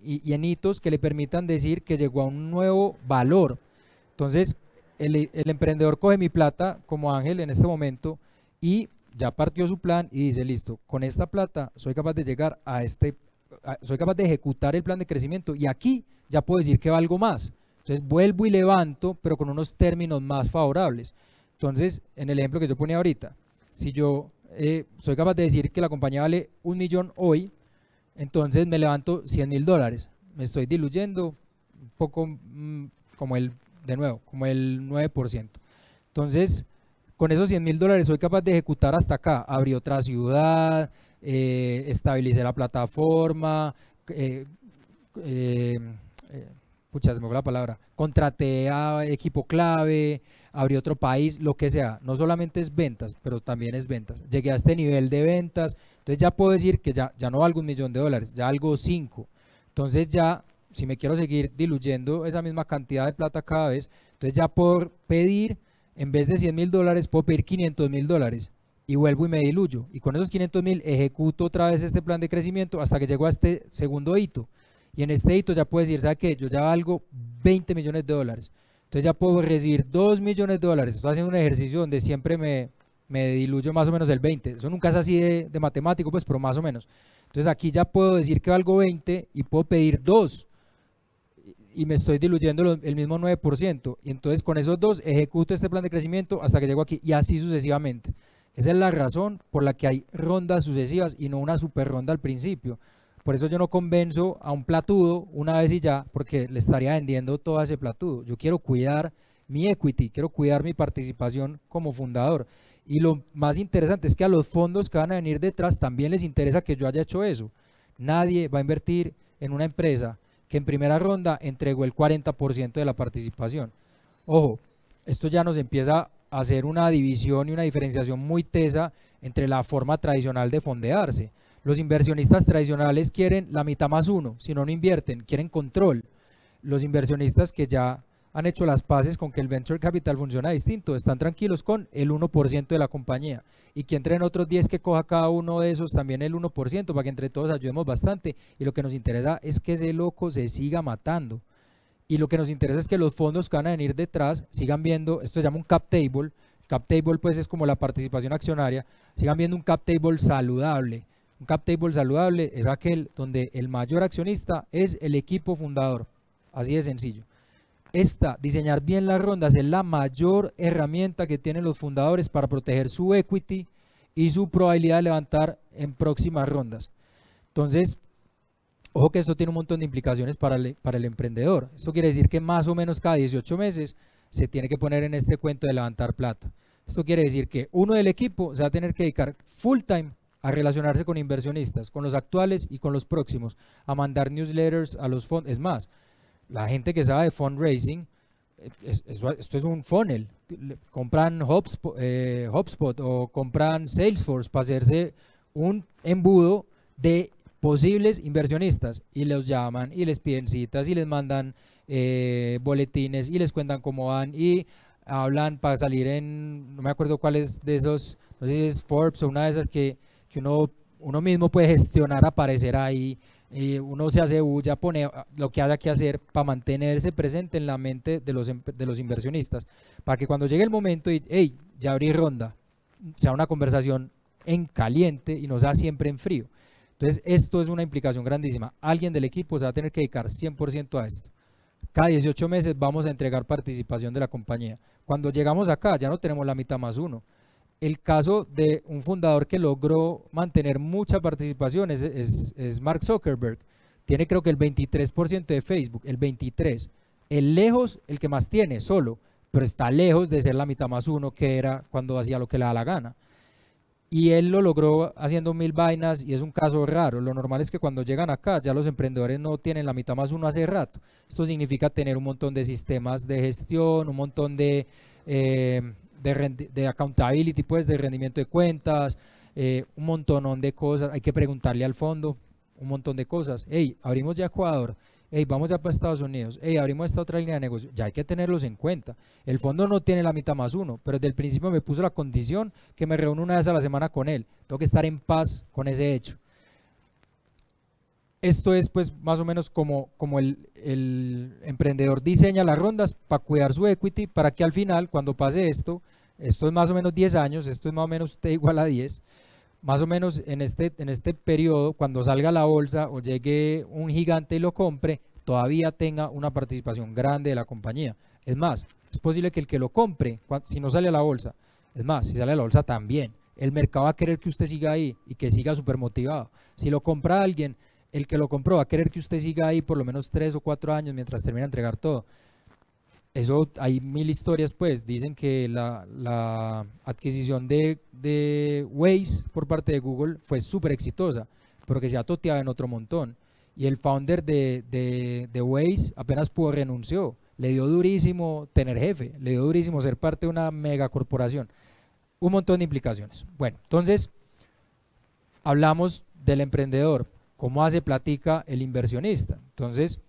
y en hitos que le permitan decir que llegó a un nuevo valor. Entonces, el emprendedor coge mi plata como Ángel en este momento y ya partió su plan y dice, listo, con esta plata soy capaz de llegar soy capaz de ejecutar el plan de crecimiento y aquí ya puedo decir que valgo más. Entonces vuelvo y levanto, pero con unos términos más favorables. Entonces, en el ejemplo que yo ponía ahorita, si yo soy capaz de decir que la compañía vale $1 millón hoy, entonces me levanto $100 mil. Me estoy diluyendo un poco como el 9%. Entonces, con esos $100 mil soy capaz de ejecutar hasta acá. Abrí otra ciudad, estabilicé la plataforma, pucha, se me fue la palabra, contraté a equipo clave, abrí otro país, lo que sea. No solamente es ventas, pero también es ventas. Llegué a este nivel de ventas, entonces ya puedo decir que ya no valgo $1 millón, ya valgo 5. Entonces ya, si me quiero seguir diluyendo esa misma cantidad de plata cada vez, entonces ya puedo pedir, en vez de $100 mil, puedo pedir $500 mil y vuelvo y me diluyo. Y con esos 500 mil ejecuto otra vez este plan de crecimiento hasta que llego a este segundo hito. Y en este hito ya puedo decir, ¿sabe qué? Yo ya valgo $20 millones. Entonces ya puedo recibir $2 millones. Estoy haciendo un ejercicio donde siempre me diluyo más o menos el 20. Eso nunca es así de matemático, pues, pero más o menos. Entonces aquí ya puedo decir que valgo 20 y puedo pedir 2. Y me estoy diluyendo el mismo 9%. Y entonces con esos 2 ejecuto este plan de crecimiento hasta que llego aquí y así sucesivamente. Esa es la razón por la que hay rondas sucesivas y no una super ronda al principio. Por eso yo no convenzo a un platudo una vez y ya, porque le estaría vendiendo todo ese platudo. Yo quiero cuidar mi equity, quiero cuidar mi participación como fundador. Y lo más interesante es que a los fondos que van a venir detrás también les interesa que yo haya hecho eso. Nadie va a invertir en una empresa que en primera ronda entregó el 40% de la participación. Ojo, esto ya nos empieza a hacer una división y una diferenciación muy tesa entre la forma tradicional de fondearse. Los inversionistas tradicionales quieren la mitad más 1, si no, no invierten, quieren control. Los inversionistas que ya han hecho las paces con que el venture capital funciona distinto, están tranquilos con el 1% de la compañía y que entren otros 10 que coja cada uno de esos también el 1% para que entre todos ayudemos bastante, y lo que nos interesa es que ese loco se siga matando. Y lo que nos interesa es que los fondos que van a venir detrás sigan viendo, esto se llama un cap table. Cap table pues es como la participación accionaria, sigan viendo un cap table saludable. Un cap table saludable es aquel donde el mayor accionista es el equipo fundador, así de sencillo. diseñar bien las rondas es la mayor herramienta que tienen los fundadores para proteger su equity y su probabilidad de levantar en próximas rondas. Entonces, ojo que esto tiene un montón de implicaciones para el emprendedor. Esto quiere decir que más o menos cada 18 meses se tiene que poner en este cuento de levantar plata. Esto quiere decir que uno del equipo se va a tener que dedicar full time a relacionarse con inversionistas, con los actuales y con los próximos, a mandar newsletters a los fondos. Es más, la gente que sabe de fundraising, esto es un funnel. Compran HubSpot o compran Salesforce para hacerse un embudo de posibles inversionistas y los llaman y les piden citas y les mandan boletines y les cuentan cómo van y hablan para salir no me acuerdo cuál es de esos, no sé si es Forbes o una de esas que uno mismo puede gestionar, aparecer ahí, uno se hace bulla, pone lo que haya que hacer para mantenerse presente en la mente de los inversionistas, para que cuando llegue el momento y, hey, ya abrí ronda, sea una conversación en caliente y no sea siempre en frío. Entonces, esto es una implicación grandísima. Alguien del equipo se va a tener que dedicar 100% a esto. Cada 18 meses vamos a entregar participación de la compañía. Cuando llegamos acá, ya no tenemos la mitad más uno. El caso de un fundador que logró mantener mucha participación es Mark Zuckerberg. Tiene creo que el 23% de Facebook, el 23%. El que más tiene, solo, pero está lejos de ser la mitad más uno que era cuando hacía lo que le da la gana. Y él lo logró haciendo 1000 vainas y es un caso raro. Lo normal es que cuando llegan acá ya los emprendedores no tienen la mitad más uno hace rato. Esto significa tener un montón de sistemas de gestión, un montón de accountability, pues, de rendimiento de cuentas, un montón de cosas. Hay que preguntarle al fondo un montón de cosas. Hey, abrimos ya Ecuador. Hey, vamos ya para Estados Unidos. Hey, abrimos esta otra línea de negocio. Ya hay que tenerlos en cuenta. El fondo no tiene la mitad más uno, pero desde el principio me puso la condición que me reúno una vez a la semana con él. Tengo que estar en paz con ese hecho. Esto es pues más o menos como el emprendedor diseña las rondas para cuidar su equity, para que al final, cuando pase esto es más o menos 10 años, esto es más o menos T igual a 10, más o menos en este periodo, cuando salga a la bolsa o llegue un gigante y lo compre, todavía tenga una participación grande de la compañía. Es más, es posible que el que lo compre, si no sale a la bolsa, es más, si sale a la bolsa también, el mercado va a querer que usted siga ahí y que siga súper motivado. Si lo compra alguien, el que lo compró va a querer que usted siga ahí por lo menos 3 o 4 años mientras termina de entregar todo. Eso, hay 1000 historias, pues. Dicen que la adquisición de Waze por parte de Google fue súper exitosa, pero que se ha toteado en otro montón. Y el founder de Waze apenas renunció. Le dio durísimo tener jefe, le dio durísimo ser parte de una mega corporación. Un montón de implicaciones. Bueno, entonces, hablamos del emprendedor. ¿Cómo hace platica el inversionista? Entonces,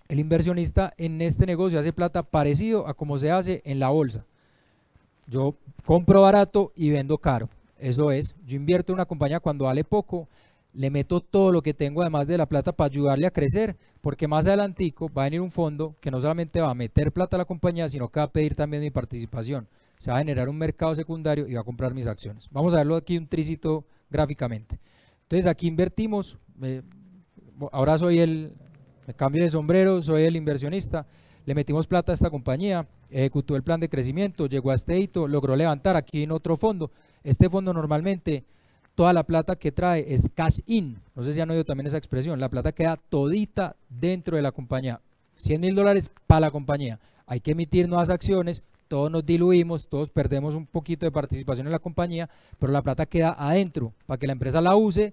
el inversionista en este negocio hace plata parecido a como se hace en la bolsa. Yo compro barato y vendo caro. Eso es, yo invierto en una compañía cuando vale poco, le meto todo lo que tengo además de la plata para ayudarle a crecer, porque más adelantico va a venir un fondo que no solamente va a meter plata a la compañía, sino que va a pedir también mi participación. Se va a generar un mercado secundario y va a comprar mis acciones. Vamos a verlo aquí un tricito gráficamente. Entonces aquí invertimos, ahora me cambio de sombrero, soy el inversionista, le metimos plata a esta compañía, ejecutó el plan de crecimiento, llegó a este hito, logró levantar aquí en otro fondo. Este fondo normalmente, toda la plata que trae es cash in, no sé si han oído también esa expresión, la plata queda todita dentro de la compañía, $100.000 para la compañía, hay que emitir nuevas acciones, todos nos diluimos, todos perdemos un poquito de participación en la compañía, pero la plata queda adentro para que la empresa la use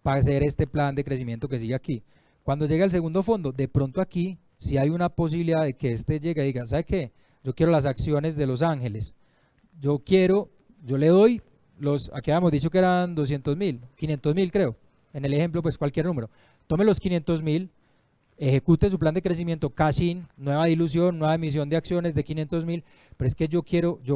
para hacer este plan de crecimiento que sigue aquí. Cuando llega el segundo fondo, de pronto aquí si hay una posibilidad de que este llegue y diga, ¿sabe qué? Yo quiero las acciones de Los Ángeles, yo le doy aquí habíamos dicho que eran 200.000, 500.000 creo, en el ejemplo pues cualquier número, tome los 500.000, ejecute su plan de crecimiento, cash in, nueva dilución, nueva emisión de acciones de 500.000, pero es que yo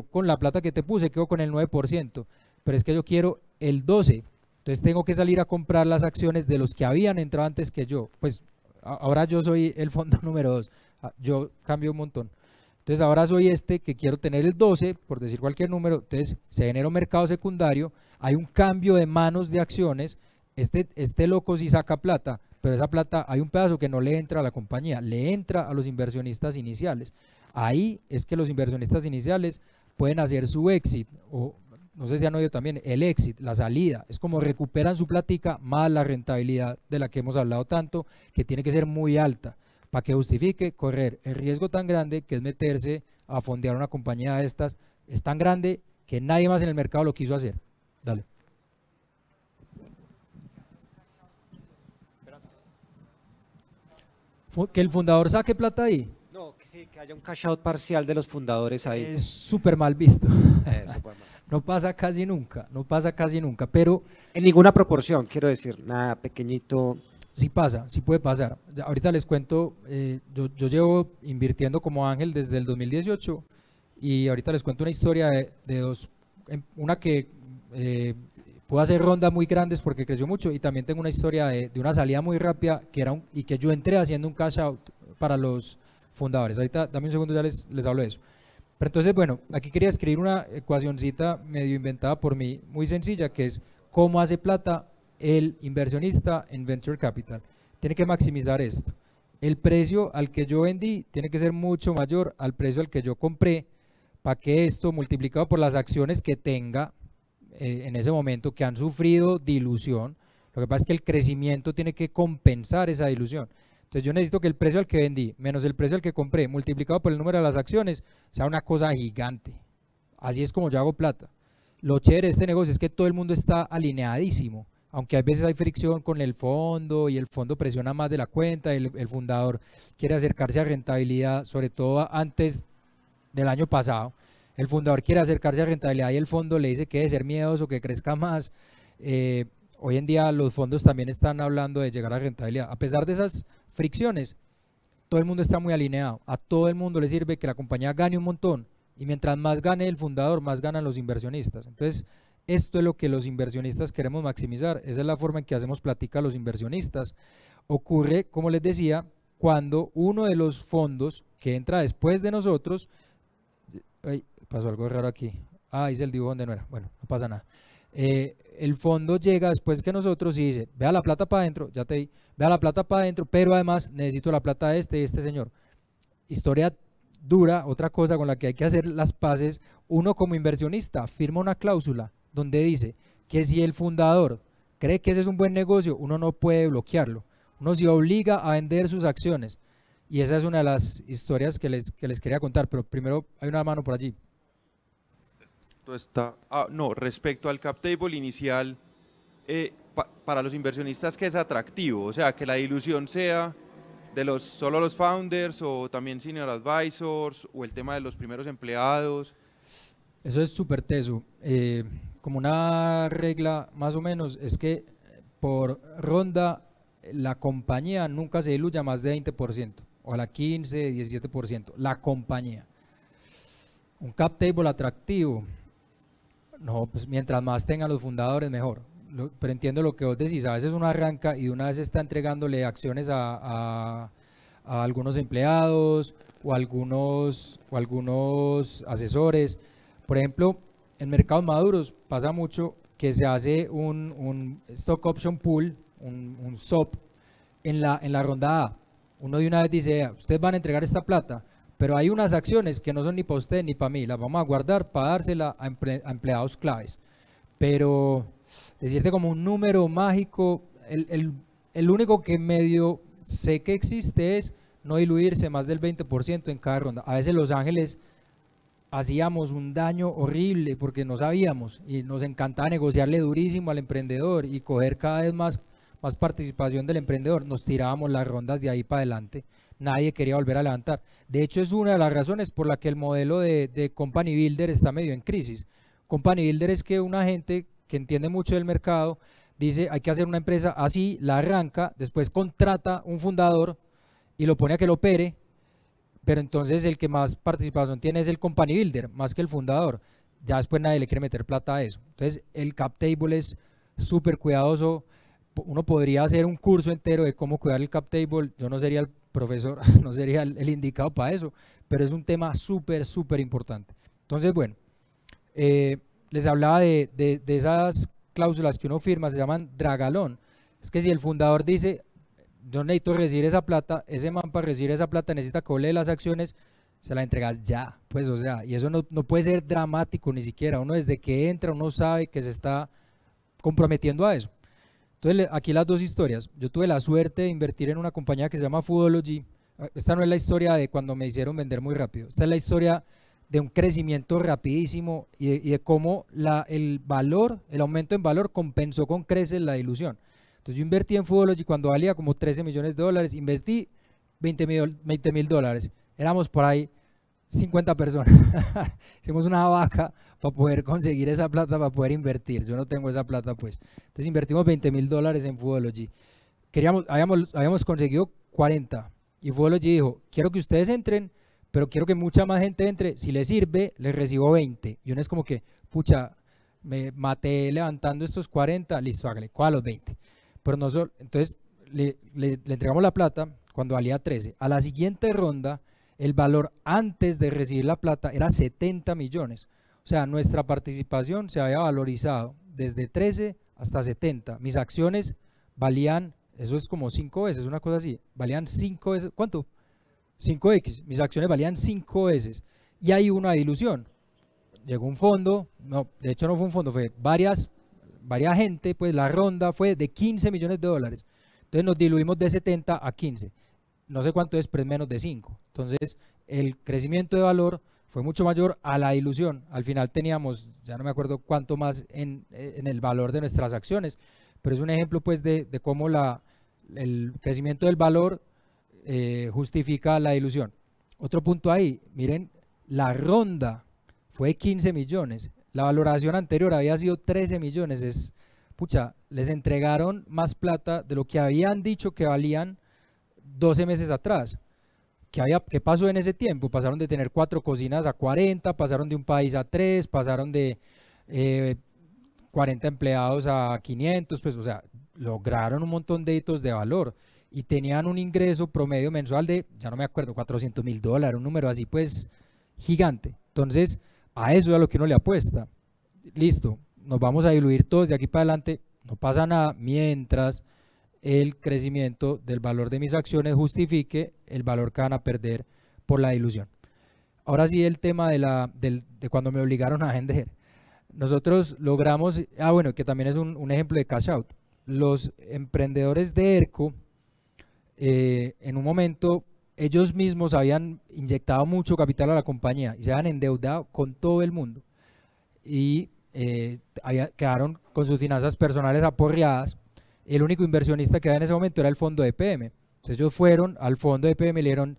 con la plata que te puse quedo con el 9%, pero es que yo quiero el 12%, entonces tengo que salir a comprar las acciones de los que habían entrado antes que yo, pues ahora yo soy el fondo número 2, yo cambio un montón. Entonces ahora soy que quiero tener el 12, por decir cualquier número, entonces se genera un mercado secundario, hay un cambio de manos de acciones, este loco sí saca plata, pero esa plata, hay un pedazo que no le entra a la compañía, le entra a los inversionistas iniciales. Ahí es que los inversionistas iniciales pueden hacer su exit, o no sé si han oído también, el exit, la salida, es como recuperan su platica más la rentabilidad de la que hemos hablado tanto, que tiene que ser muy alta, para que justifique correr el riesgo tan grande que es meterse a fondear una compañía de estas, es tan grande que nadie más en el mercado lo quiso hacer. Dale. Que el fundador saque plata ahí. No, que sí, que haya un cash out parcial de los fundadores ahí. Es súper mal visto. Súper mal. No pasa casi nunca, no pasa casi nunca, pero En ninguna proporción, quiero decir, nada pequeñito. sí pasa, sí puede pasar. Ahorita les cuento, yo llevo invirtiendo como Ángel desde el 2018 y ahorita les cuento una historia de dos, una que pudo hacer rondas muy grandes porque creció mucho y también tengo una historia de una salida muy rápida que era y que yo entré haciendo un cash out para los fundadores. Ahorita, dame un segundo, ya les hablo de eso. Pero entonces, bueno, aquí quería escribir una ecuacioncita medio inventada por mí, muy sencilla, que es cómo hace plata el inversionista en Venture Capital. Tiene que maximizar esto. El precio al que yo vendí tiene que ser mucho mayor al precio al que yo compré, para que esto multiplicado por las acciones que tenga en ese momento, que han sufrido dilución, lo que pasa es que el crecimiento tiene que compensar esa dilución. Entonces yo necesito que el precio al que vendí menos el precio al que compré multiplicado por el número de las acciones sea una cosa gigante. Así es como yo hago plata. Lo chévere de este negocio es que todo el mundo está alineadísimo, aunque a veces hay fricción con el fondo y el fondo presiona más de la cuenta, el fundador quiere acercarse a rentabilidad, sobre todo antes del año pasado. El fundador quiere acercarse a rentabilidad y el fondo le dice que debe ser miedoso, que crezca más. Hoy en día los fondos también están hablando de llegar a rentabilidad. A pesar de esas fricciones, todo el mundo está muy alineado. A todo el mundo le sirve que la compañía gane un montón y mientras más gane el fundador, más ganan los inversionistas. Entonces, esto es lo que los inversionistas queremos maximizar. Esa es la forma en que hacemos plática a los inversionistas. Ocurre, como les decía, cuando uno de los fondos que entra después de nosotros, ay, pasó algo raro aquí. Ah, hice el dibujo donde no era. Bueno, no pasa nada. El fondo llega después que nosotros y dice, vea la plata para adentro, ya te di, vea la plata para adentro, pero además necesito la plata de este señor. Historia dura, otra cosa con la que hay que hacer las paces, uno como inversionista firma una cláusula donde dice que si el fundador cree que ese es un buen negocio, uno no puede bloquearlo, uno se obliga a vender sus acciones y esa es una de las historias que les quería contar, pero primero hay una mano por allí. No, respecto al cap table inicial, para los inversionistas que es atractivo, o sea, que la dilución sea de solo los founders o también senior advisors o el tema de los primeros empleados. Eso es súper teso. Como una regla más o menos es que por ronda la compañía nunca se diluya más de 20%, o a la 15, 17%, la compañía. Un cap table atractivo. No, pues mientras más tengan los fundadores, mejor. Pero entiendo lo que vos decís, a veces uno arranca y de una vez está entregándole acciones a algunos empleados o algunos asesores. Por ejemplo, en mercados maduros pasa mucho que se hace un stock option pool, un SOP en la ronda A. Uno de una vez dice, ustedes van a entregar esta plata, pero hay unas acciones que no son ni para usted ni para mí, las vamos a guardar para dársela a empleados claves. Pero decirte como un número mágico, el único que medio sé que existe es no diluirse más del 20% en cada ronda. A veces Los Ángeles hacíamos un daño horrible porque no sabíamos y nos encantaba negociarle durísimo al emprendedor y coger cada vez más participación del emprendedor. Nos tirábamos las rondas de ahí para adelante. Nadie quería volver a levantar. De hecho, es una de las razones por la que el modelo de Company Builder está medio en crisis. Company Builder es que una gente que entiende mucho del mercado dice hay que hacer una empresa así, la arranca, después contrata un fundador y lo pone a que lo opere, pero entonces el que más participación tiene es el Company Builder, más que el fundador. Ya después nadie le quiere meter plata a eso. Entonces el cap table es súper cuidadoso. Uno podría hacer un curso entero de cómo cuidar el cap table. Yo no sería el profesor, no sería el indicado para eso, pero es un tema súper importante. Entonces, bueno, les hablaba de esas cláusulas que uno firma, se llaman dragalón. Es que si el fundador dice, yo necesito recibir esa plata, ese man para recibir esa plata necesita cobrarle las acciones, se la entregas ya, pues o sea, y eso no puede ser dramático ni siquiera, uno desde que entra, uno sabe que se está comprometiendo a eso. Entonces aquí las dos historias, yo tuve la suerte de invertir en una compañía que se llama Foodology, esta no es la historia de cuando me hicieron vender muy rápido, esta es la historia de un crecimiento rapidísimo y de cómo el aumento en valor compensó con creces la dilución. Entonces yo invertí en Foodology cuando valía como 13 millones de dólares, invertí 20 mil dólares, éramos por ahí 50 personas, hicimos una vaca para poder conseguir esa plata, para poder invertir, yo no tengo esa plata pues, entonces invertimos 20 mil dólares en Foodology, habíamos conseguido 40 y Foodology dijo, quiero que ustedes entren, pero quiero que mucha más gente entre, si les sirve, les recibo 20. Y uno es como que, pucha, me maté levantando estos 40, listo, hágale, ¿cuál a los 20? Pero no solo, entonces le entregamos la plata cuando valía 13. A la siguiente ronda, el valor antes de recibir la plata era 70 millones. O sea, nuestra participación se había valorizado desde 13 hasta 70. Mis acciones valían, eso es como 5 veces, una cosa así, valían 5 veces, ¿cuánto? 5x, mis acciones valían 5 veces y hay una dilución. Llegó un fondo, no, de hecho no fue un fondo, fue varias gente, pues la ronda fue de 15 millones de dólares. Entonces nos diluimos de 70 a 15. No sé cuánto es, pero es menos de 5. Entonces el crecimiento de valor fue mucho mayor a la dilución. Al final teníamos, ya no me acuerdo cuánto más en el valor de nuestras acciones, pero es un ejemplo pues de cómo el crecimiento del valor justifica la dilución. Otro punto ahí, miren, la ronda fue 15 millones, la valoración anterior había sido 13 millones, pucha, les entregaron más plata de lo que habían dicho que valían 12 meses atrás. ¿Qué pasó en ese tiempo? Pasaron de tener 4 cocinas a 40, pasaron de un país a 3, pasaron de 40 empleados a 500, pues o sea, lograron un montón de hitos de valor y tenían un ingreso promedio mensual de, ya no me acuerdo, 400 mil dólares, un número así pues gigante. Entonces, a eso es a lo que uno le apuesta. Listo, nos vamos a diluir todos de aquí para adelante, no pasa nada, mientras el crecimiento del valor de mis acciones justifique el valor que van a perder por la dilución. Ahora sí, el tema de cuando me obligaron a vender. Nosotros logramos, bueno, que también es un ejemplo de cash out. Los emprendedores de ERCO, en un momento ellos mismos habían inyectado mucho capital a la compañía y se habían endeudado con todo el mundo y quedaron con sus finanzas personales aporreadas. El único inversionista que había en ese momento era el fondo de EPM. Entonces ellos fueron al fondo de EPM y le dijeron,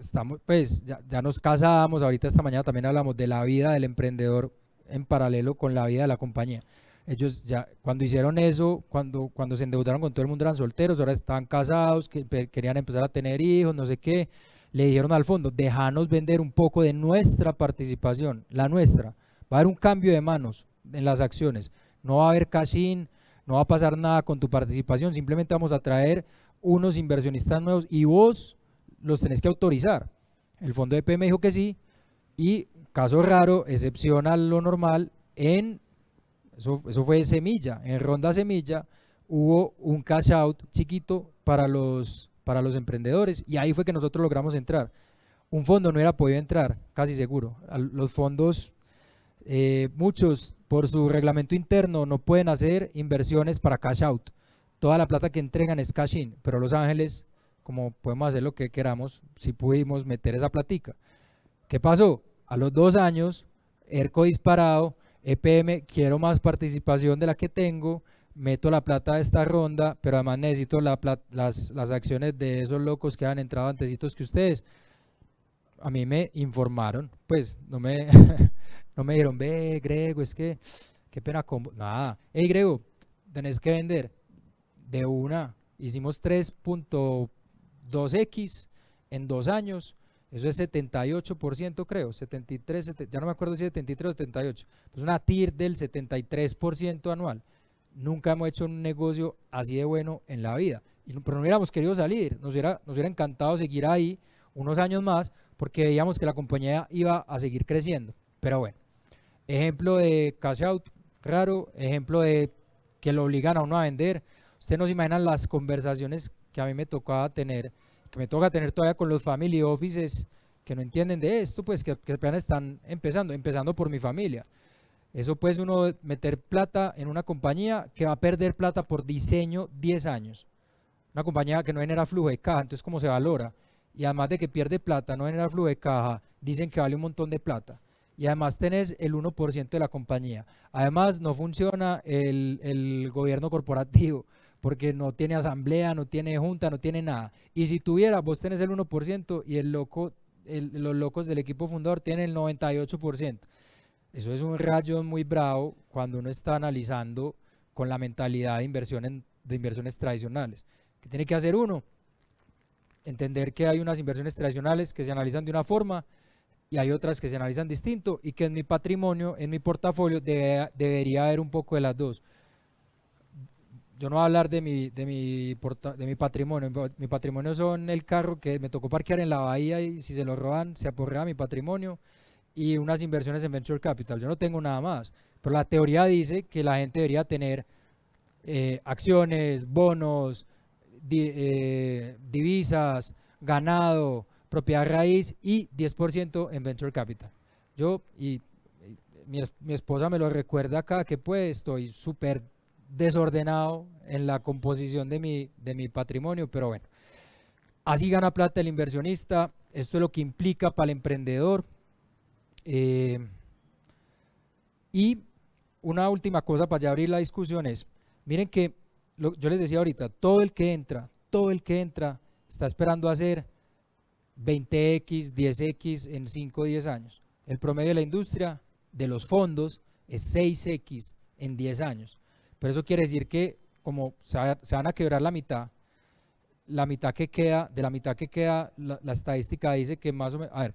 estamos, pues ya nos casamos, ahorita esta mañana también hablamos de la vida del emprendedor en paralelo con la vida de la compañía. Ellos ya cuando hicieron eso, cuando se endeudaron con todo el mundo eran solteros, ahora estaban casados, querían empezar a tener hijos, no sé qué, le dijeron al fondo, déjanos vender un poco de nuestra participación, la nuestra, va a haber un cambio de manos en las acciones, no va a haber cash-in, no va a pasar nada con tu participación, simplemente vamos a traer unos inversionistas nuevos y vos los tenés que autorizar. El fondo de EPM dijo que sí y caso raro, excepción a lo normal, eso fue semilla, en ronda semilla hubo un cash out chiquito para los emprendedores y ahí fue que nosotros logramos entrar. Un fondo no hubiera podido entrar, casi seguro. Los fondos, muchos por su reglamento interno no pueden hacer inversiones para cash out. Toda la plata que entregan es cash in, pero Los Ángeles, como podemos hacer lo que queramos, si pudimos meter esa platica. ¿Qué pasó? A los 2 años, ERCO disparado, EPM, quiero más participación de la que tengo, meto la plata de esta ronda, pero además necesito las acciones de esos locos que han entrado antecitos que ustedes. A mí me informaron, pues no me, no me dijeron, ve Grego, es que, qué pena, nada, hey Grego, tenés que vender de una, hicimos 3.2x en 2 años, eso es 78% creo, 73, ya no me acuerdo si 73 o 78, pues una TIR del 73% anual. Nunca hemos hecho un negocio así de bueno en la vida, pero no hubiéramos querido salir, nos hubiera encantado seguir ahí unos años más porque veíamos que la compañía iba a seguir creciendo. Pero bueno, ejemplo de cash out raro, ejemplo de que lo obligan a uno a vender. Ustedes no se imaginan las conversaciones que a mí me tocaba tener, que me toca tener todavía con los family offices que no entienden de esto, pues que apenas están empezando por mi familia. Eso pues uno meter plata en una compañía que va a perder plata por diseño 10 años. Una compañía que no genera flujo de caja, entonces ¿cómo se valora? Y además de que pierde plata, no genera flujo de caja, dicen que vale un montón de plata. Y además tenés el 1% de la compañía. Además no funciona el gobierno corporativo, porque no tiene asamblea, no tiene junta, no tiene nada. Y si tuviera, vos tenés el 1% y los locos del equipo fundador tienen el 98%. Eso es un rayo muy bravo cuando uno está analizando con la mentalidad de inversiones tradicionales. ¿Qué tiene que hacer uno? Entender que hay unas inversiones tradicionales que se analizan de una forma y hay otras que se analizan distinto, y que en mi patrimonio, en mi portafolio, debería haber un poco de las dos. Yo no voy a hablar de mi patrimonio. Mi patrimonio son el carro que me tocó parquear en la bahía y si se lo roban se aporrea mi patrimonio, y unas inversiones en Venture Capital. Yo no tengo nada más, pero la teoría dice que la gente debería tener acciones, bonos, divisas, ganado, propiedad raíz y 10% en Venture Capital. Yo, y mi esposa me lo recuerda acá, que pues estoy súper desordenado en la composición de mi patrimonio, pero bueno, así gana plata el inversionista. Esto es lo que implica para el emprendedor. Y una última cosa para ya abrir la discusión es, miren que yo les decía ahorita, todo el que entra está esperando hacer 20x, 10x en 5 o 10 años. El promedio de la industria de los fondos es 6x en 10 años. Pero eso quiere decir que como se van a quebrar la mitad que queda, de la mitad que queda, la estadística dice que más o menos, a ver,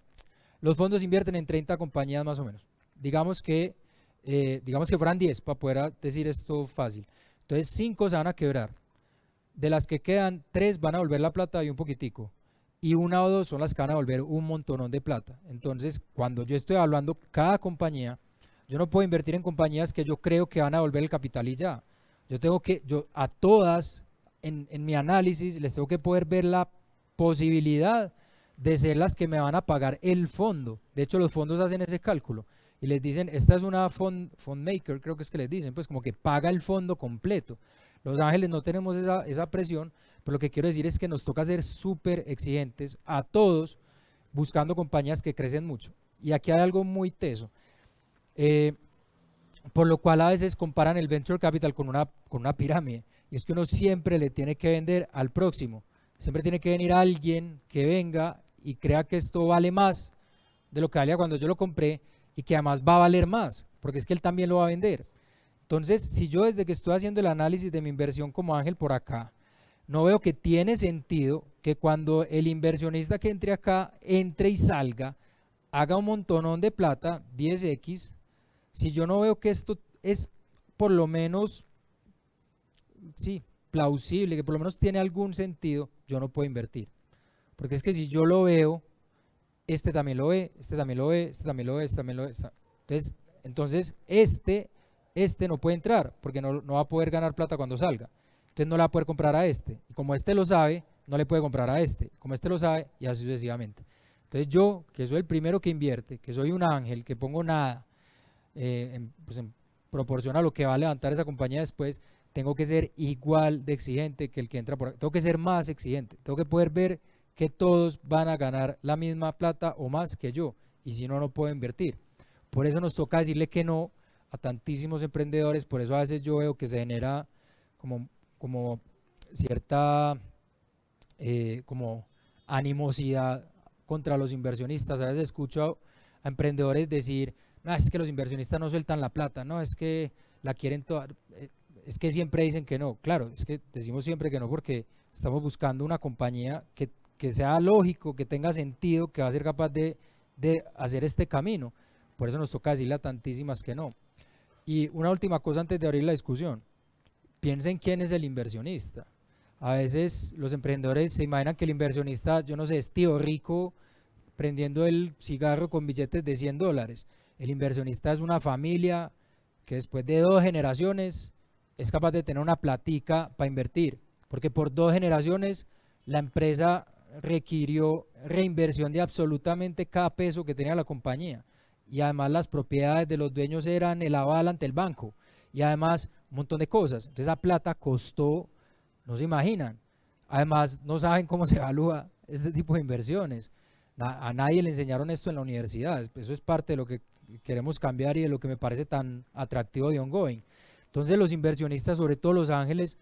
los fondos invierten en 30 compañías más o menos. Digamos que fueran 10 para poder decir esto fácil. Entonces 5 se van a quebrar. De las que quedan, 3 van a volver la plata y un poquitico. Y 1 o 2 son las que van a volver un montonón de plata. Entonces, cuando yo estoy evaluando cada compañía, yo no puedo invertir en compañías que yo creo que van a volver el capital y ya. Yo a todas, en mi análisis, les tengo que poder ver la posibilidad de ser las que me van a pagar el fondo. De hecho, los fondos hacen ese cálculo y les dicen, esta es una fund maker, creo que es que les dicen, pues como que paga el fondo completo. Los Ángeles no tenemos esa presión, pero lo que quiero decir es que nos toca ser súper exigentes a todos, buscando compañías que crecen mucho. Y aquí hay algo muy teso, por lo cual a veces comparan el Venture Capital con una pirámide, y es que uno siempre le tiene que vender al próximo. Siempre tiene que venir alguien que venga y crea que esto vale más de lo que valía cuando yo lo compré, y que además va a valer más, porque es que él también lo va a vender. Entonces, si yo desde que estoy haciendo el análisis de mi inversión como Ángel por acá, no veo que tiene sentido que cuando el inversionista que entre acá, entre y salga, haga un montonón de plata, 10x, si yo no veo que esto es por lo menos, sí, plausible, que por lo menos tiene algún sentido, yo no puedo invertir. Porque es que si yo lo veo, este también lo ve, este también lo ve, este también lo ve, este también lo ve. Entonces este no puede entrar porque no va a poder ganar plata cuando salga. Entonces no le va a poder comprar a este. Y como este lo sabe, no le puede comprar a este. Como este lo sabe, y así sucesivamente. Entonces yo, que soy el primero que invierte, que soy un ángel, que pongo nada, en proporción a lo que va a levantar esa compañía después, tengo que ser igual de exigente que el que entra por acá. Tengo que ser más exigente. Tengo que poder ver que todos van a ganar la misma plata o más que yo. Y si no, no puedo invertir. Por eso nos toca decirle que no a tantísimos emprendedores. Por eso a veces yo veo que se genera como cierta como animosidad contra los inversionistas. A veces escucho a emprendedores decir, no, es que los inversionistas no sueltan la plata, no, es que la quieren toda, es que siempre dicen que no. Claro, es que decimos siempre que no porque estamos buscando una compañía que sea lógico, que tenga sentido, que va a ser capaz de hacer este camino. Por eso nos toca decirle a tantísimas que no. Y una última cosa antes de abrir la discusión. Piensen quién es el inversionista. A veces los emprendedores se imaginan que el inversionista, yo no sé, es tío rico prendiendo el cigarro con billetes de $100. El inversionista es una familia que después de 2 generaciones es capaz de tener una platica para invertir, porque por 2 generaciones la empresa requirió reinversión de absolutamente cada peso que tenía la compañía, y además las propiedades de los dueños eran el aval ante el banco, y además un montón de cosas. Entonces esa plata costó, no se imaginan. Además no saben cómo se evalúa este tipo de inversiones. A nadie le enseñaron esto en la universidad. Eso es parte de lo que queremos cambiar y de lo que me parece tan atractivo de Ongoing. Entonces los inversionistas, sobre todo los ángeles,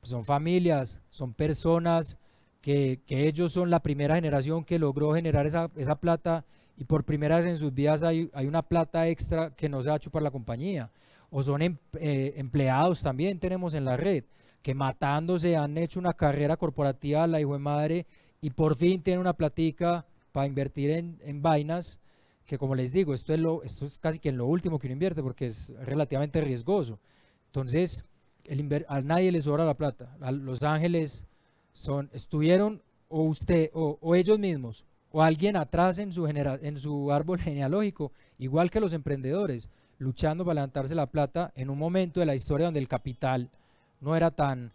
pues son familias, son personas que ellos son la primera generación que logró generar esa plata, y por primera vez en sus vidas hay una plata extra que no se va a chupar la compañía. O son empleados también tenemos en la red, que matándose han hecho una carrera corporativa a la hijo de madre y por fin tienen una platica para invertir en vainas que, como les digo, esto es casi que en lo último que uno invierte porque es relativamente riesgoso. Entonces, a nadie le sobra la plata. A Los Ángeles estuvieron o usted o ellos mismos o alguien atrás en su árbol genealógico, igual que los emprendedores, luchando para levantarse la plata en un momento de la historia donde el capital no era tan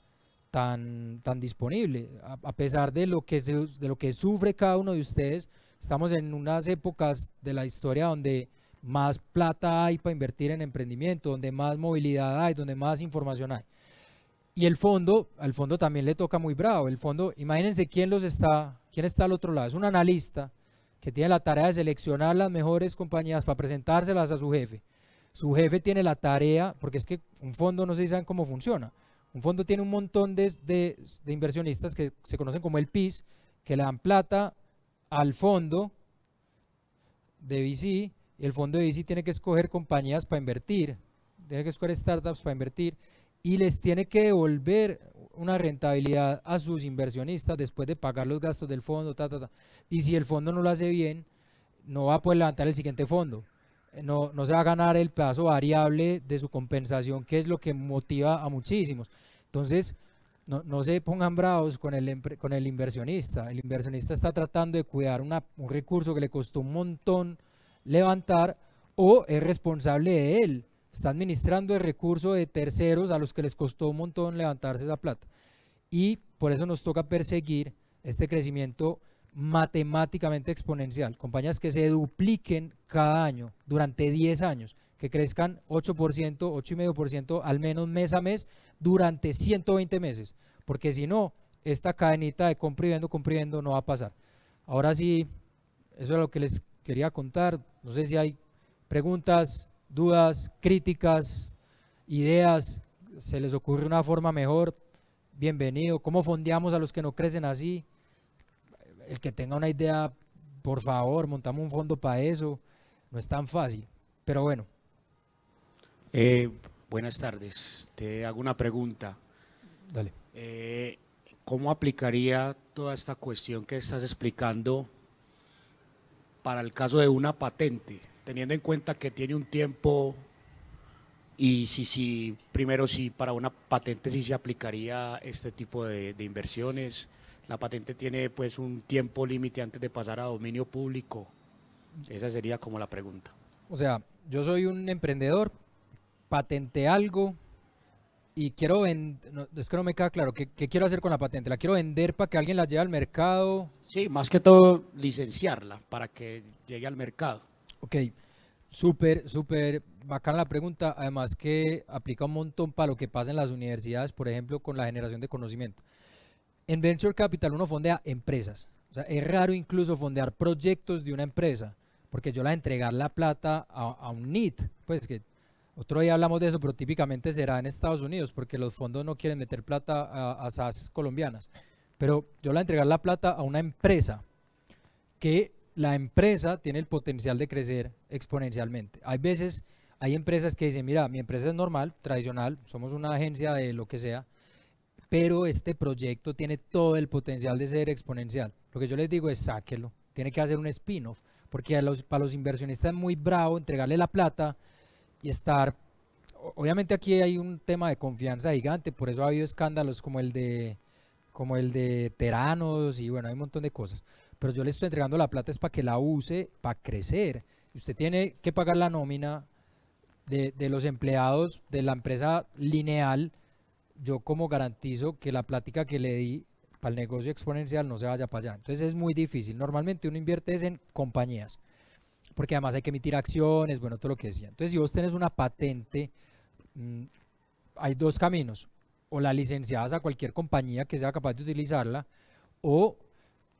disponible. A pesar de lo que sufre cada uno de ustedes, estamos en unas épocas de la historia donde más plata hay para invertir en emprendimiento, donde más movilidad hay, donde más información hay. Y al fondo también le toca muy bravo. El fondo, imagínense quién está al otro lado. Es un analista que tiene la tarea de seleccionar las mejores compañías para presentárselas a su jefe. Su jefe tiene la tarea, porque es que un fondo, no sé si saben cómo funciona. Un fondo tiene un montón de inversionistas que se conocen como el PIS, que le dan plata al fondo de VC, y el fondo de VC tiene que escoger compañías para invertir, tiene que escoger startups para invertir, y les tiene que devolver una rentabilidad a sus inversionistas después de pagar los gastos del fondo, y si el fondo no lo hace bien, no va a poder levantar el siguiente fondo. No se va a ganar el pedazo variable de su compensación, que es lo que motiva a muchísimos. Entonces, no se pongan bravos con el inversionista. El inversionista está tratando de cuidar un recurso que le costó un montón levantar, o es responsable de él. Está administrando el recurso de terceros a los que les costó un montón levantarse esa plata. Y por eso nos toca perseguir este crecimiento matemáticamente exponencial, compañías que se dupliquen cada año durante 10 años, que crezcan 8%, 8,5% al menos mes a mes durante 120 meses, porque si no, esta cadenita de compra y vendo no va a pasar. Ahora sí, eso es lo que les quería contar. No sé si hay preguntas, dudas, críticas, ideas, se les ocurre una forma mejor, bienvenido. ¿Cómo fondeamos a los que no crecen así? El que tenga una idea, por favor, montamos un fondo para eso. No es tan fácil, pero bueno. Buenas tardes, te hago una pregunta. Dale. ¿Cómo aplicaría toda esta cuestión que estás explicando para el caso de una patente, teniendo en cuenta que tiene un tiempo? Y primero, si para una patente sí se aplicaría este tipo de inversiones. La patente tiene pues un tiempo límite antes de pasar a dominio público. Esa sería como la pregunta. O sea, yo soy un emprendedor, patenté algo y quiero vender, es que no me queda claro, ¿qué quiero hacer con la patente? ¿La quiero vender para que alguien la lleve al mercado? Sí, más que todo licenciarla para que llegue al mercado. Ok, súper bacana la pregunta, además que aplica un montón para lo que pasa en las universidades, por ejemplo, con la generación de conocimiento. En Venture Capital uno fondea empresas, o sea, es raro incluso fondear proyectos de una empresa, porque yo entregar la plata a un NIT, pues que otro día hablamos de eso, pero típicamente será en Estados Unidos, porque los fondos no quieren meter plata a SAS colombianas, pero yo entregar la plata a una empresa, que la empresa tiene el potencial de crecer exponencialmente. Hay empresas que dicen, mira, mi empresa es normal, tradicional, somos una agencia de lo que sea, pero este proyecto tiene todo el potencial de ser exponencial. Lo que yo les digo es sáquelo, tiene que hacer un spin-off, porque para los inversionistas es muy bravo entregarle la plata y estar, obviamente aquí hay un tema de confianza gigante, por eso ha habido escándalos como el de Teranos y bueno, hay un montón de cosas, pero yo le estoy entregando la plata es para que la use, para crecer, y usted tiene que pagar la nómina de los empleados de la empresa lineal, yo como garantizo que la plática que le di para el negocio exponencial no se vaya para allá. Entonces es muy difícil. Normalmente uno invierte es en compañías, porque además hay que emitir acciones, bueno, todo lo que decía. Entonces si vos tenés una patente, hay dos caminos: o la licencias a cualquier compañía que sea capaz de utilizarla, o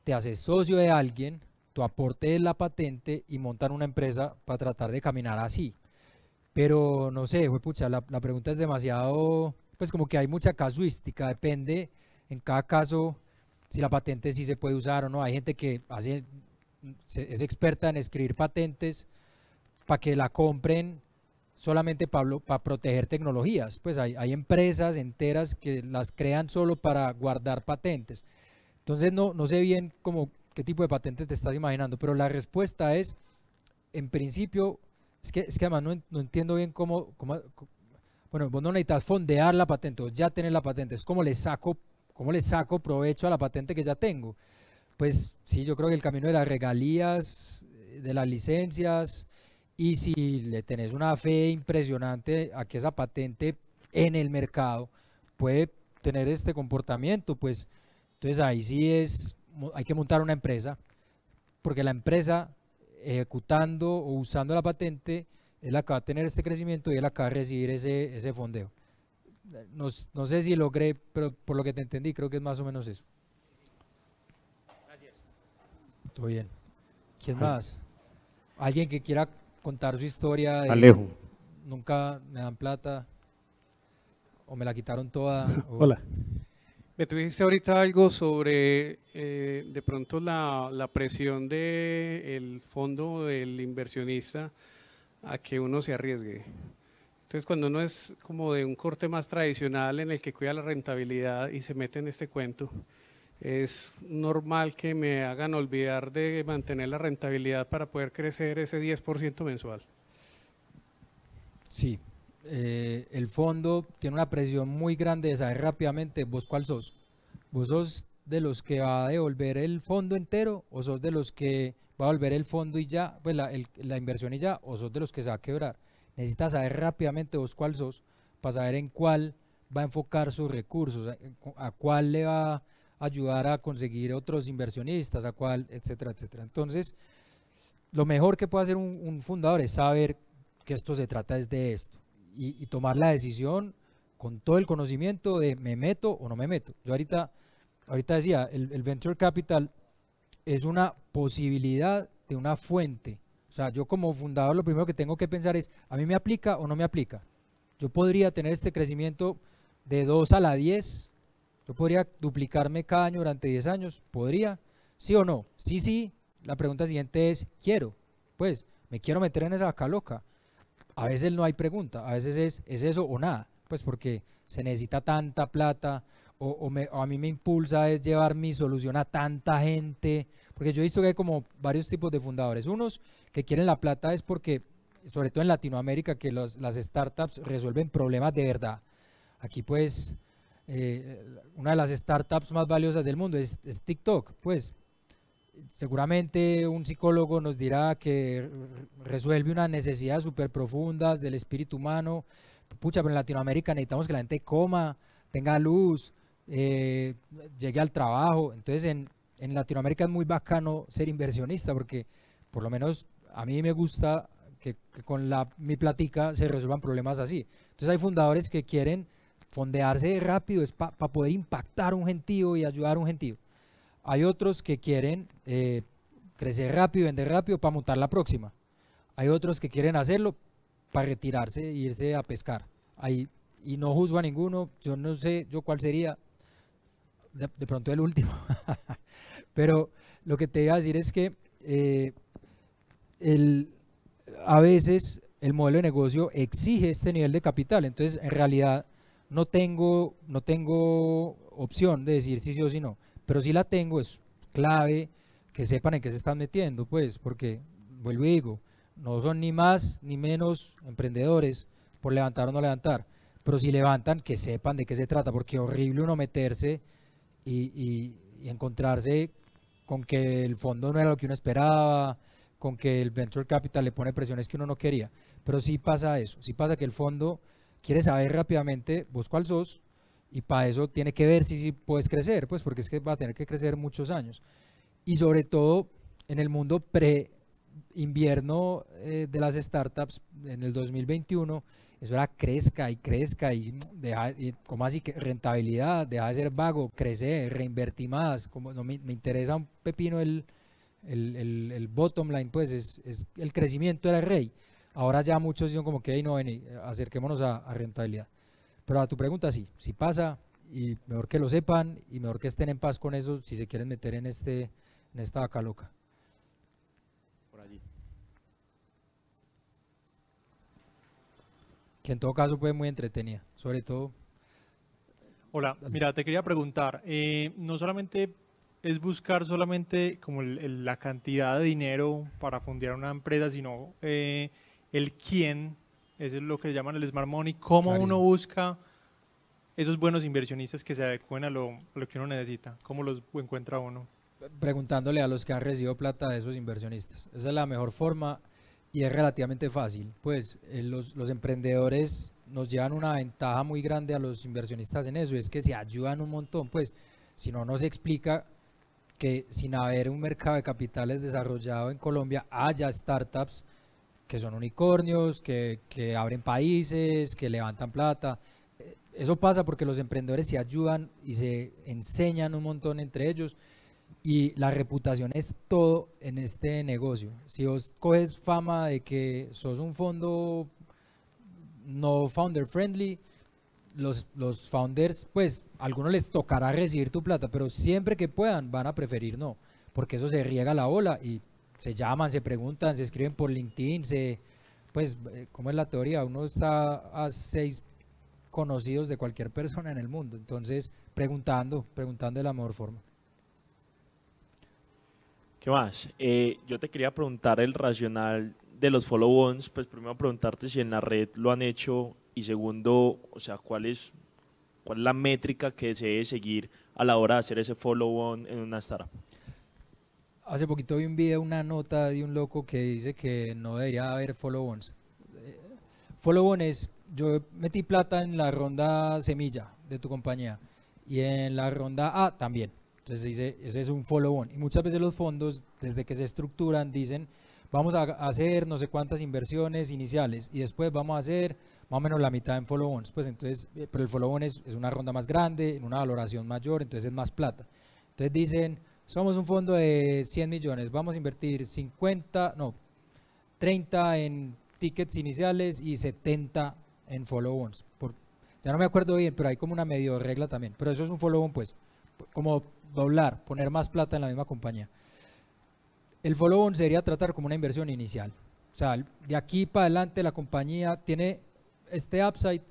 te haces socio de alguien, tu aporte es la patente y montan una empresa para tratar de caminar así. Pero no sé, pucha, la pregunta es demasiado, pues como que hay mucha casuística, depende en cada caso si la patente sí se puede usar o no. Hay gente que es experta en escribir patentes para que la compren solamente para proteger tecnologías. Pues hay empresas enteras que las crean solo para guardar patentes. Entonces no sé bien qué tipo de patente te estás imaginando, pero la respuesta es, en principio, es que además no entiendo bien bueno, vos no necesitas fondear la patente, vos ya tenés la patente, es cómo le saco provecho a la patente que ya tengo. Pues sí, yo creo que el camino de las regalías, de las licencias, y si le tenés una fe impresionante a que esa patente en el mercado puede tener este comportamiento, pues entonces ahí sí hay que montar una empresa, porque la empresa ejecutando o usando la patente es la que va a tener este crecimiento y es la que va a recibir ese fondeo. No sé si logré, pero por lo que te entendí creo que es más o menos eso. Gracias. Todo bien. ¿Quién más? ¿Alguien que quiera contar su historia? Alejo. Nunca me dan plata o me la quitaron toda. Hola. Me tuviste ahorita algo sobre de pronto la presión del fondo del inversionista a que uno se arriesgue. Entonces cuando uno es como de un corte más tradicional en el que cuida la rentabilidad y se mete en este cuento, es normal que me hagan olvidar de mantener la rentabilidad para poder crecer ese 10% mensual. Sí. El fondo tiene una presión muy grande de saber rápidamente vos cuál sos. ¿Vos sos de los que va a devolver el fondo entero o sos de los que va a devolver el fondo y ya, pues la inversión y ya, o sos de los que se va a quebrar? Necesitas saber rápidamente vos cuál sos para saber en cuál va a enfocar sus recursos, a cuál le va a ayudar a conseguir otros inversionistas, a cuál, etcétera, etcétera. Entonces, lo mejor que puede hacer un fundador es saber que esto se trata es de esto. Y tomar la decisión con todo el conocimiento de me meto o no me meto. Yo ahorita decía, el Venture Capital es una posibilidad de una fuente. O sea, yo como fundador lo primero que tengo que pensar es, ¿a mí me aplica o no me aplica? Yo podría tener este crecimiento de 2 a la 10, yo podría duplicarme cada año durante 10 años, ¿podría? ¿Sí o no? Sí, la pregunta siguiente es, ¿quiero? Pues, ¿me quiero meter en esa vaca loca? A veces no hay pregunta, a veces es eso o nada, pues porque se necesita tanta plata o a mí me impulsa es llevar mi solución a tanta gente, porque yo he visto que hay como varios tipos de fundadores. Unos que quieren la plata es porque, sobre todo en Latinoamérica, que las startups resuelven problemas de verdad. Aquí pues una de las startups más valiosas del mundo es TikTok, pues seguramente un psicólogo nos dirá que resuelve unas necesidades súper profundas del espíritu humano. Pucha, pero en Latinoamérica necesitamos que la gente coma, tenga luz, llegue al trabajo. Entonces en Latinoamérica es muy bacano ser inversionista porque por lo menos a mí me gusta que con mi platica se resuelvan problemas así. Entonces hay fundadores que quieren fondearse rápido, es para poder impactar un gentío y ayudar a un gentío. Hay otros que quieren crecer rápido, vender rápido para montar la próxima. Hay otros que quieren hacerlo para retirarse e irse a pescar. Y no juzgo a ninguno, yo no sé yo cuál sería, de pronto el último. Pero lo que te iba a decir es que a veces el modelo de negocio exige este nivel de capital, entonces en realidad no tengo opción de decir sí o sí no, pero si la tengo es clave que sepan en qué se están metiendo, pues, porque vuelvo y digo, no son ni más ni menos emprendedores por levantar o no levantar, pero si levantan que sepan de qué se trata, porque es horrible uno meterse y encontrarse con que el fondo no era lo que uno esperaba, con que el Venture Capital le pone presiones que uno no quería, pero sí pasa eso, sí pasa que el fondo quiere saber rápidamente vos cuál sos y para eso tiene que ver si puedes crecer, pues porque es que va a tener que crecer muchos años. Y sobre todo en el mundo pre-invierno de las startups, en el 2021, eso era crezca y como así que rentabilidad, deja de ser vago, crecer, reinvertir más, como no me interesa un pepino el bottom line, pues es el crecimiento era el rey. Ahora ya muchos dicen como que "Ey, no, vení, acerquémonos a rentabilidad". Pero a tu pregunta sí pasa, y mejor que lo sepan y mejor que estén en paz con eso si se quieren meter en esta vaca loca. Por allí. Que en todo caso fue muy entretenida, sobre todo. Hola, mira, te quería preguntar, no solamente es buscar solamente como la cantidad de dinero para fondear una empresa, sino el quién, eso es lo que llaman el smart money, cómo Clarísimo. uno busca esos buenos inversionistas que se adecúen a lo que uno necesita, cómo los encuentra uno. Preguntándole a los que han recibido plata de esos inversionistas. Esa es la mejor forma y es relativamente fácil. Pues los emprendedores nos llevan una ventaja muy grande a los inversionistas en eso, es que se ayudan un montón. Pues si no, no se explica que sin haber un mercado de capitales desarrollado en Colombia haya startups que son unicornios, que abren países, que levantan plata. Eso pasa porque los emprendedores se ayudan y se enseñan un montón entre ellos, y la reputación es todo en este negocio. Si vos coges fama de que sos un fondo no founder friendly, los founders, pues a algunos les tocará recibir tu plata, pero siempre que puedan van a preferir no, porque eso se riega la ola y se llaman, se preguntan, se escriben por LinkedIn, pues como es la teoría, uno está a 6 conocidos de cualquier persona en el mundo, entonces preguntando de la mejor forma. ¿Qué más? Yo te quería preguntar el racional de los follow-ons, pues primero preguntarte si en la red lo han hecho y segundo, o sea, ¿cuál es la métrica que se debe seguir a la hora de hacer ese follow-on en una startup? Hace poquito vi un video, una nota de un loco que dice que no debería haber follow-ons. Follow-on es, yo metí plata en la ronda semilla de tu compañía y en la ronda A también. Entonces dice, ese es un follow-on. Y muchas veces los fondos, desde que se estructuran, dicen, vamos a hacer no sé cuántas inversiones iniciales y después vamos a hacer más o menos la mitad en follow-ons. Pues entonces, pero el follow-on es una ronda más grande, en una valoración mayor, entonces es más plata. Entonces dicen, somos un fondo de 100 millones, vamos a invertir 30 en tickets iniciales y 70 en follow-ons. Ya no me acuerdo bien, pero hay como una medio regla también. Pero eso es un follow-on, pues, como doblar, poner más plata en la misma compañía. El follow-on sería tratar como una inversión inicial. O sea, de aquí para adelante la compañía tiene este upside,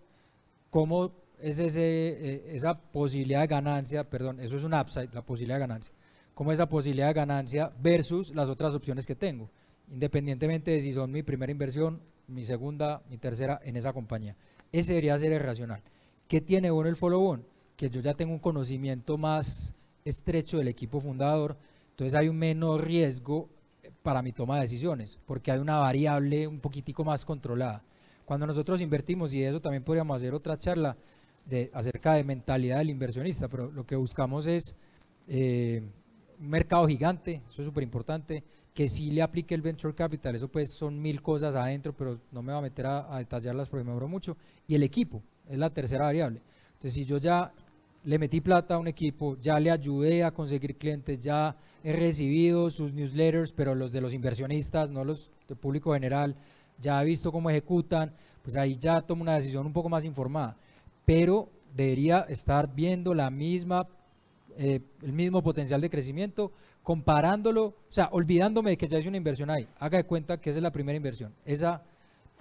como es esa posibilidad de ganancia, perdón, eso es un upside, la posibilidad de ganancia, como esa posibilidad de ganancia versus las otras opciones que tengo, independientemente de si son mi primera inversión, mi segunda, mi tercera en esa compañía. Ese debería ser el racional. ¿Qué tiene bueno el follow-on? Que yo ya tengo un conocimiento más estrecho del equipo fundador, entonces hay un menor riesgo para mi toma de decisiones, porque hay una variable un poquitico más controlada. Cuando nosotros invertimos, y de eso también podríamos hacer otra charla acerca de mentalidad del inversionista, pero lo que buscamos es un mercado gigante, eso es súper importante, que sí le aplique el venture capital, eso pues son 1000 cosas adentro, pero no me voy a meter a detallarlas porque me demoro mucho, y el equipo, es la tercera variable. Entonces si yo ya le metí plata a un equipo, ya le ayudé a conseguir clientes, ya he recibido sus newsletters, pero los de los inversionistas, no los del público general, ya he visto cómo ejecutan, pues ahí ya tomo una decisión un poco más informada, pero debería estar viendo el mismo potencial de crecimiento, comparándolo, o sea, olvidándome de que ya hice una inversión ahí, haga de cuenta que esa es la primera inversión. Esa,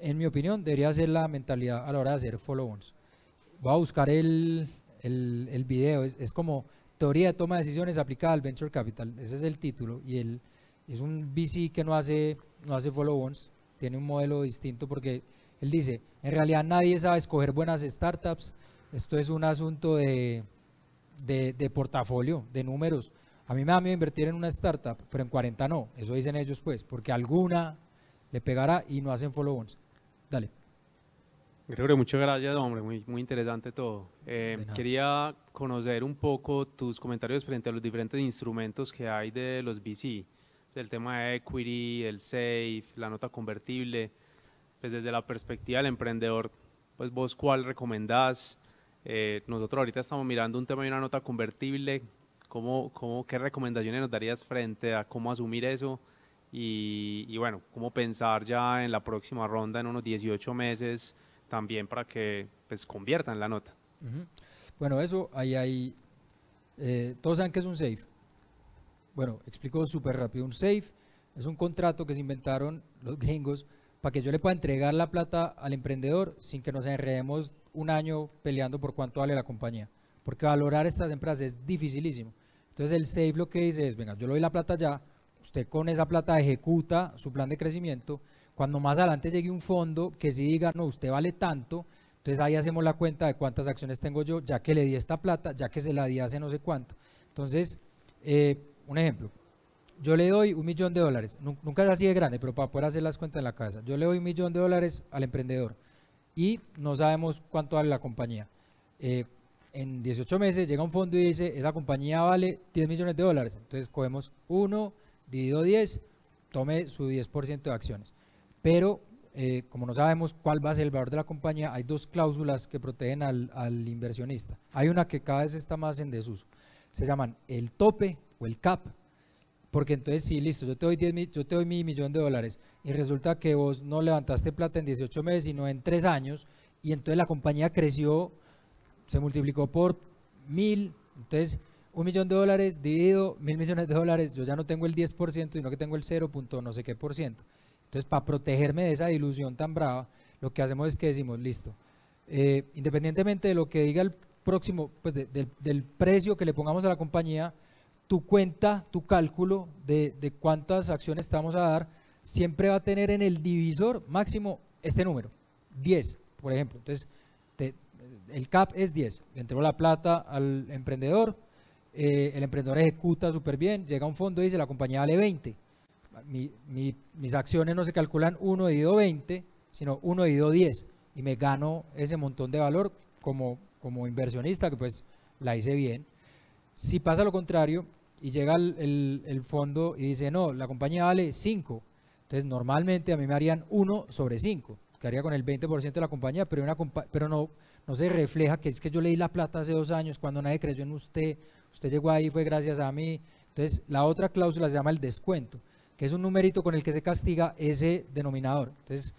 en mi opinión, debería ser la mentalidad a la hora de hacer follow-ons. Voy a buscar el video, es como teoría de toma de decisiones aplicada al venture capital, ese es el título, y es un VC que no hace follow-ons, tiene un modelo distinto porque él dice, en realidad nadie sabe escoger buenas startups, esto es un asunto de portafolio, de números. A mí me da miedo invertir en una startup, pero en 40 no, eso dicen ellos pues, porque alguna le pegará y no hacen follow-ons. Dale. Gregorio, muchas gracias, hombre, muy interesante todo. Quería conocer un poco tus comentarios frente a los diferentes instrumentos que hay de los VC, del tema de equity, el SAFE, la nota convertible, pues desde la perspectiva del emprendedor, pues vos cuál recomendás. Nosotros ahorita estamos mirando un tema de una nota convertible, ¿qué recomendaciones nos darías frente a cómo asumir eso? Y bueno, cómo pensar ya en la próxima ronda en unos 18 meses también para que pues conviertan la nota. Bueno, eso ahí hay, todos saben que es un SAFE. Bueno, explico súper rápido. Un SAFE es un contrato que se inventaron los gringos para que yo le pueda entregar la plata al emprendedor sin que nos enredemos un año peleando por cuánto vale la compañía, porque valorar estas empresas es dificilísimo. Entonces el SAFE lo que dice es, venga, yo le doy la plata ya, usted con esa plata ejecuta su plan de crecimiento. Cuando más adelante llegue un fondo que sí diga, no, usted vale tanto, entonces ahí hacemos la cuenta de cuántas acciones tengo yo, ya que le di esta plata, ya que se la di hace no sé cuánto. Entonces, un ejemplo, yo le doy $1 millón, nunca es así de grande, pero para poder hacer las cuentas en la casa, yo le doy $1 millón al emprendedor y no sabemos cuánto vale la compañía. En 18 meses llega un fondo y dice, esa compañía vale $10 millones, entonces cogemos 1, dividido 10, tome su 10% de acciones. Pero como no sabemos cuál va a ser el valor de la compañía, hay dos cláusulas que protegen al inversionista. Hay una que cada vez está más en desuso, se llaman el tope o el cap, porque entonces sí, listo, yo te doy $1 millón y resulta que vos no levantaste plata en 18 meses sino en 3 años y entonces la compañía creció, se multiplicó por 1000, entonces $1 millón dividido $1.000 millones, yo ya no tengo el 10%, sino que tengo el 0. no sé qué %. Entonces, para protegerme de esa dilución tan brava, lo que hacemos es que decimos, listo, independientemente de lo que diga el próximo, pues del precio que le pongamos a la compañía, tu cuenta, tu cálculo de cuántas acciones te vamos a dar, siempre va a tener en el divisor máximo este número, 10, por ejemplo. Entonces, el cap es 10, le entrego la plata al emprendedor, el emprendedor ejecuta súper bien, llega a un fondo y dice, la compañía vale 20. Mis acciones no se calculan 1 dividido 20, sino 1 dividido 10 y me gano ese montón de valor como inversionista que pues la hice bien. Si pasa lo contrario y llega el fondo y dice no, la compañía vale 5, entonces normalmente a mí me harían 1 sobre 5, que haría con el 20% de la compañía, pero no se refleja que es que yo le di la plata hace 2 años cuando nadie creyó en usted llegó ahí, fue gracias a mí. Entonces la otra cláusula se llama el descuento, que es un numerito con el que se castiga ese denominador, entonces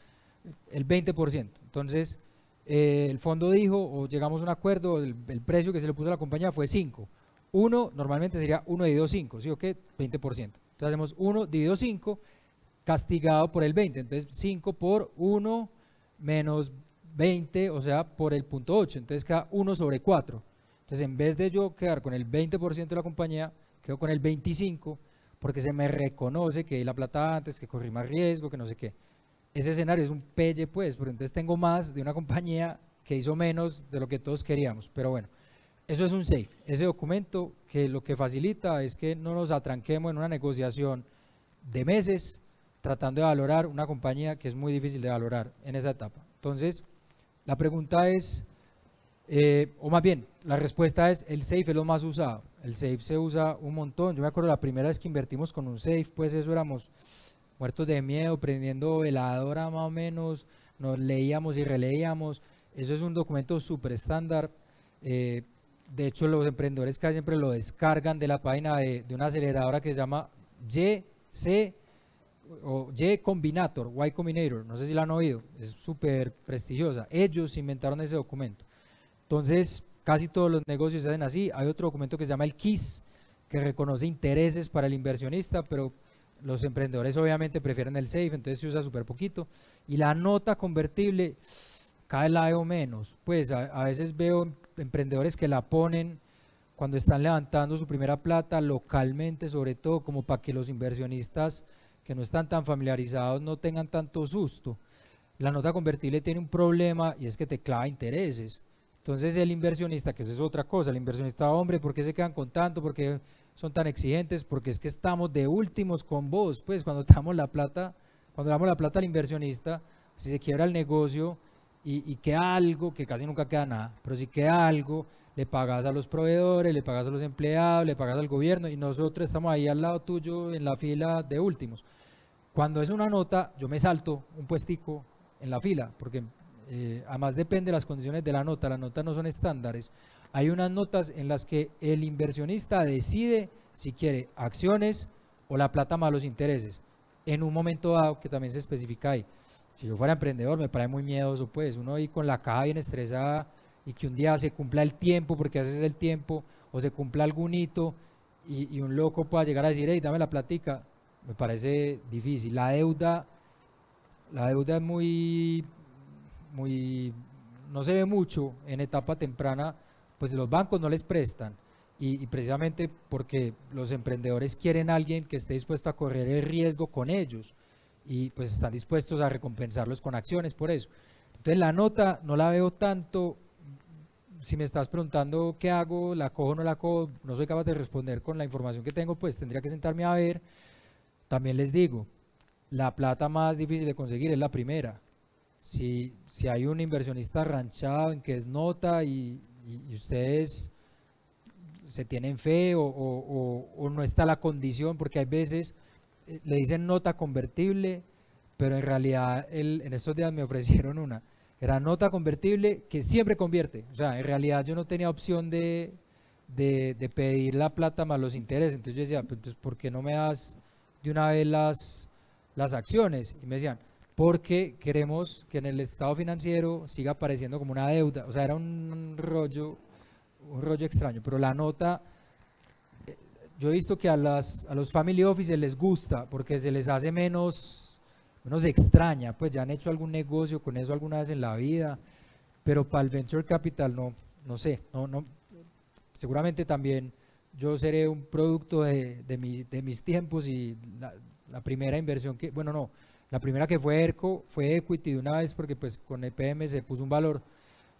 el 20%. Entonces el fondo dijo, o llegamos a un acuerdo, el precio que se le puso a la compañía fue 5. 1 normalmente sería 1 dividido 5, ¿sí o qué? 20%. Entonces hacemos 1 dividido 5 castigado por el 20, entonces 5 por 1 menos 20, o sea, por el 0.8, entonces queda 1 sobre 4. Entonces en vez de yo quedar con el 20% de la compañía, quedo con el 25%, porque se me reconoce que di la plata antes, que corrí más riesgo, que no sé qué. Ese escenario es un pelle, pues, pero entonces tengo más de una compañía que hizo menos de lo que todos queríamos. Pero bueno, eso es un SAFE, ese documento que lo que facilita es que no nos atranquemos en una negociación de meses tratando de valorar una compañía que es muy difícil de valorar en esa etapa. Entonces, la pregunta es, o más bien, la respuesta es, el SAFE es lo más usado. El SAFE se usa un montón. Yo me acuerdo la primera vez que invertimos con un SAFE, pues eso éramos muertos de miedo, prendiendo veladora más o menos, nos leíamos y releíamos. Eso es un documento súper estándar. De hecho, los emprendedores casi siempre lo descargan de la página de una aceleradora que se llama Y Combinator, Y Combinator, no sé si la han oído, es súper prestigiosa. Ellos inventaron ese documento. Entonces, casi todos los negocios se hacen así. Hay otro documento que se llama el KISS, que reconoce intereses para el inversionista, pero los emprendedores obviamente prefieren el SAFE, entonces se usa súper poquito. Y la nota convertible, cada vez la veo menos. Pues a veces veo emprendedores que la ponen cuando están levantando su primera plata localmente, sobre todo como para que los inversionistas que no están tan familiarizados no tengan tanto susto. La nota convertible tiene un problema y es que te clava intereses. Entonces el inversionista, que esa es otra cosa, el inversionista, hombre, ¿por qué se quedan con tanto? ¿Por qué son tan exigentes? Porque es que estamos de últimos con vos, pues cuando damos la plata al inversionista, si se quiebra el negocio y queda algo, que casi nunca queda nada, pero si queda algo, le pagas a los proveedores, le pagas a los empleados, le pagas al gobierno y nosotros estamos ahí al lado tuyo en la fila de últimos. Cuando es una nota, yo me salto un puestico en la fila, porque además depende de las condiciones de la nota, las notas no son estándares. Hay unas notas en las que el inversionista decide si quiere acciones o la plata más los intereses, en un momento dado que también se especifica ahí. Si yo fuera emprendedor me parece muy miedoso, pues uno ahí con la caja bien estresada y que un día se cumpla el tiempo, porque haces el tiempo, o se cumpla algún hito y un loco pueda llegar a decir, hey, dame la platica, me parece difícil. La deuda es muy, no se ve mucho en etapa temprana, pues los bancos no les prestan y precisamente porque los emprendedores quieren a alguien que esté dispuesto a correr el riesgo con ellos y pues están dispuestos a recompensarlos con acciones por eso. Entonces la nota no la veo tanto. Si me estás preguntando qué hago, la cojo o no la cojo, no soy capaz de responder con la información que tengo, pues tendría que sentarme a ver. También les digo, la plata más difícil de conseguir es la primera. Si hay un inversionista ranchado en que es nota y ustedes se tienen fe o no está la condición, porque hay veces le dicen nota convertible, pero en realidad en estos días me ofrecieron una. Era nota convertible que siempre convierte. O sea, en realidad yo no tenía opción de pedir la plata más los intereses. Entonces yo decía, pues, entonces, ¿por qué no me das de una vez las acciones? Y me decían, porque queremos que en el estado financiero siga apareciendo como una deuda. O sea, era un rollo extraño. Pero la nota, yo he visto que a los family offices les gusta porque se les hace menos extraña, pues ya han hecho algún negocio con eso alguna vez en la vida, pero para el venture capital no sé, seguramente también yo seré un producto de mis tiempos y la primera inversión que, bueno no, la primera que fue ERCO fue equity de una vez porque pues con EPM se puso un valor,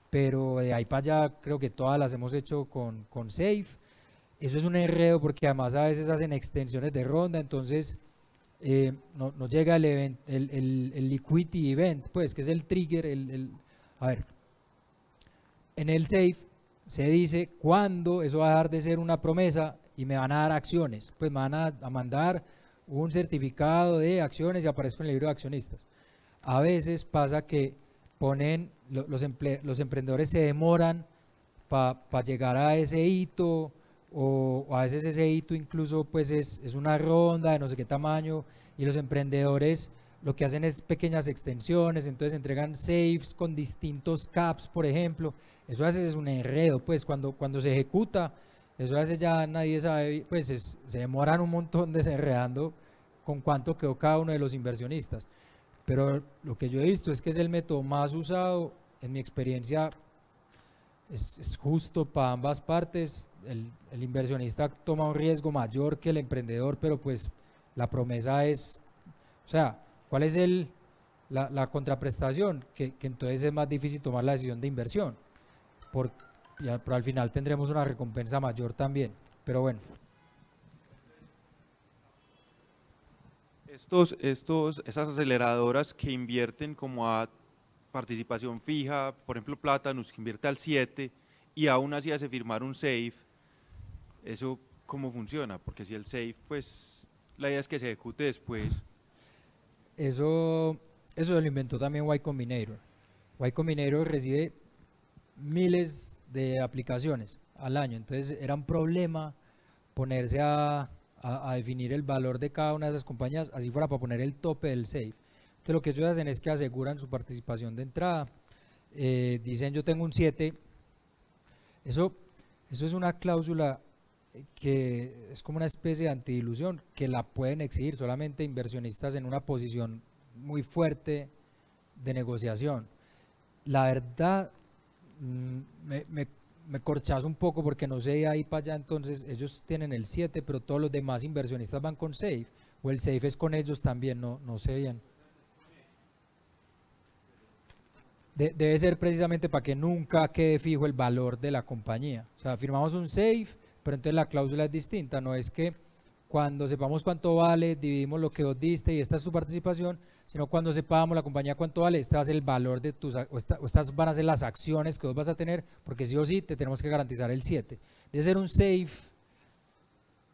pero de ahí para allá creo que todas las hemos hecho con Safe. Eso es un enredo porque además a veces hacen extensiones de ronda, entonces no llega el liquidity event, pues que es el trigger, a ver, en el Safe se dice cuándo eso va a dejar de ser una promesa y me van a dar acciones, pues me van a mandar un certificado de acciones y aparezco en el libro de accionistas. A veces pasa que ponen, los emprendedores se demoran para llegar a ese hito, o a veces ese hito incluso pues es una ronda de no sé qué tamaño y los emprendedores lo que hacen es pequeñas extensiones, entonces entregan safes con distintos caps, por ejemplo. Eso a veces es un enredo, pues cuando se ejecuta, eso a veces ya nadie sabe, pues se demoran un montón desenredando con cuánto quedó cada uno de los inversionistas. Pero lo que yo he visto es que es el método más usado, en mi experiencia es justo para ambas partes. El inversionista toma un riesgo mayor que el emprendedor, pero pues la promesa es, o sea, ¿cuál es la contraprestación? Que entonces es más difícil tomar la decisión de inversión, pero al final tendremos una recompensa mayor también, pero bueno. Esas aceleradoras que invierten como a participación fija, por ejemplo Platanus que invierte al 7 y aún así hace firmar un SAFE, ¿eso cómo funciona? Porque si el SAFE, pues la idea es que se ejecute después. Eso lo inventó también Y Combinator. Y Combinator recibe miles de aplicaciones al año, entonces era un problema ponerse a definir el valor de cada una de esas compañías, así fuera para poner el tope del SAFE. Entonces lo que ellos hacen es que aseguran su participación de entrada, dicen yo tengo un 7, eso es una cláusula que es como una especie de antidilución que la pueden exigir solamente inversionistas en una posición muy fuerte de negociación. La verdad me corchas un poco porque no sé de ahí para allá, entonces ellos tienen el 7 pero todos los demás inversionistas van con SAFE o el SAFE es con ellos también, no sé bien. Debe ser precisamente para que nunca quede fijo el valor de la compañía. O sea, firmamos un SAFE, pero entonces la cláusula es distinta. No es que cuando sepamos cuánto vale, dividimos lo que vos diste y esta es tu participación, sino cuando sepamos la compañía cuánto vale, este va a ser el valor de tus, o estas van a ser las acciones que vos vas a tener, porque sí o sí te tenemos que garantizar el 7. Debe ser un safe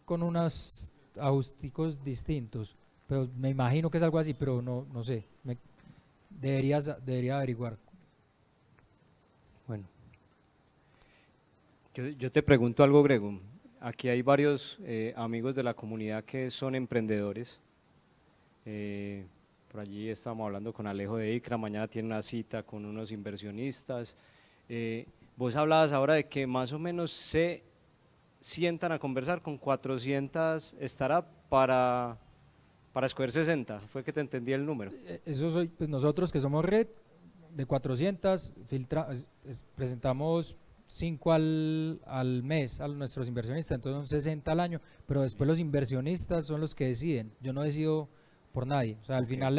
con unos ajusticos distintos, pero me imagino que es algo así, pero no sé, debería averiguar. Bueno, yo te pregunto algo, Grego. Aquí hay varios amigos de la comunidad que son emprendedores. Por allí estamos hablando con Alejo de ICRA, mañana tiene una cita con unos inversionistas. Vos hablabas ahora de que más o menos se sientan a conversar con 400 startups para escoger 60, fue que te entendí el número. Eso soy, pues nosotros que somos red de 400, presentamos 5 al mes a nuestros inversionistas, entonces son 60 al año, pero después los inversionistas son los que deciden, yo no decido por nadie, o sea, al final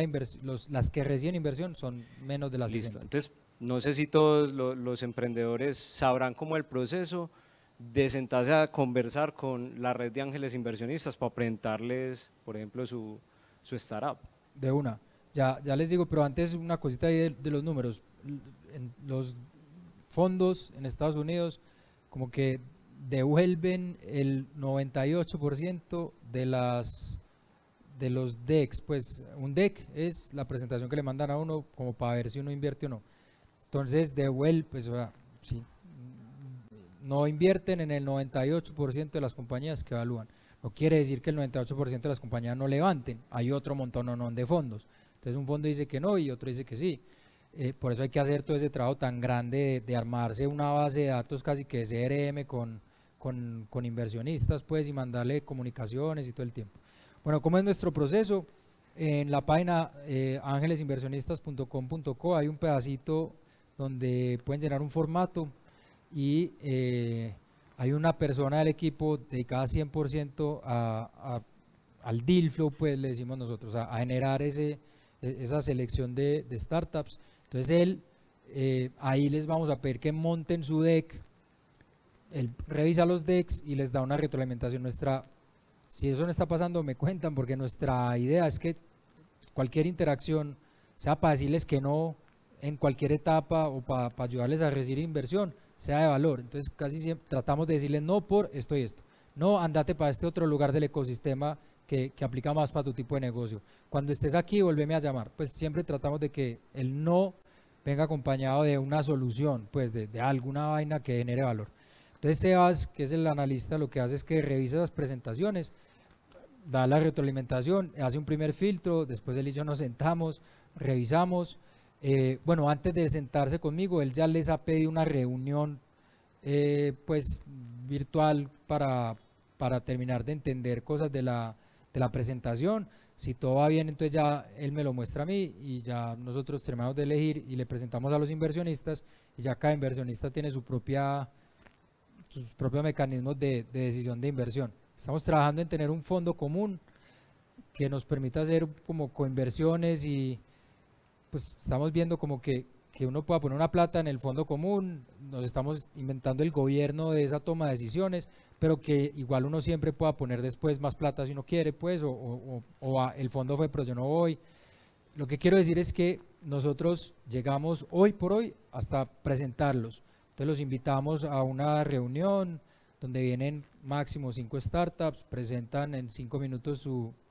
las que reciben inversión son menos de las 60. Entonces, no sé si todos los emprendedores sabrán cómo el proceso de sentarse a conversar con la red de ángeles inversionistas para presentarles, por ejemplo, su startup. De una, ya les digo, pero antes una cosita ahí de los números, los fondos en Estados Unidos como que devuelven el 98% de los decks, pues un deck es la presentación que le mandan a uno como para ver si uno invierte o no. Entonces devuelve, pues o sea, sí, no invierten en el 98% de las compañías que evalúan. No quiere decir que el 98% de las compañías no levanten, hay otro montón de fondos. Entonces un fondo dice que no y otro dice que sí. Por eso hay que hacer todo ese trabajo tan grande de armarse una base de datos casi que de CRM con inversionistas pues y mandarle comunicaciones y todo el tiempo. Bueno, ¿cómo es nuestro proceso? En la página angelesinversionistas.com.co hay un pedacito donde pueden llenar un formato y hay una persona del equipo dedicada 100% al deal flow, pues le decimos nosotros, a generar esa selección de startups. Entonces ahí les vamos a pedir que monten su deck, él revisa los decks y les da una retroalimentación. Si eso no está pasando, me cuentan, porque nuestra idea es que cualquier interacción, sea para decirles que no en cualquier etapa o para ayudarles a recibir inversión, sea de valor. Entonces casi siempre tratamos de decirles no por esto y esto, no andate para este otro lugar del ecosistema que aplica más para tu tipo de negocio. Cuando estés aquí, volveme a llamar. Pues siempre tratamos de que el no venga acompañado de una solución, pues de alguna vaina que genere valor. Entonces Sebas, que es el analista, lo que hace es que revisa las presentaciones, da la retroalimentación, hace un primer filtro, después él y yo nos sentamos, revisamos. Bueno, antes de sentarse conmigo, él ya les ha pedido una reunión pues virtual para terminar de entender cosas de la presentación. Si todo va bien, entonces ya él me lo muestra a mí y ya nosotros terminamos de elegir y le presentamos a los inversionistas y ya cada inversionista tiene sus propios mecanismos de decisión de inversión. Estamos trabajando en tener un fondo común que nos permita hacer como coinversiones y pues estamos viendo como que uno pueda poner una plata en el fondo común, nos estamos inventando el gobierno de esa toma de decisiones, pero que igual uno siempre pueda poner después más plata si uno quiere, pues, el fondo fue, pero yo no voy. Lo que quiero decir es que nosotros llegamos hoy por hoy hasta presentarlos. Entonces los invitamos a una reunión donde vienen máximo 5 startups, presentan en 5 minutos su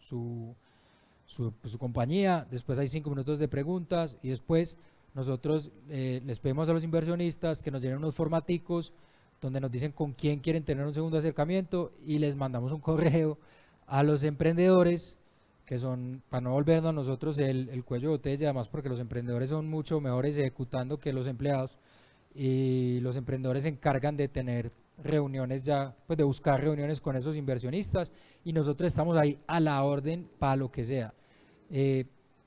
compañía, después hay 5 minutos de preguntas y después nosotros les pedimos a los inversionistas que nos llenen unos formaticos donde nos dicen con quién quieren tener un segundo acercamiento y les mandamos un correo a los emprendedores que son, para no volvernos a nosotros el cuello de botella, además porque los emprendedores son mucho mejores ejecutando que los empleados y los emprendedores se encargan de tener reuniones ya, pues de buscar reuniones con esos inversionistas y nosotros estamos ahí a la orden para lo que sea.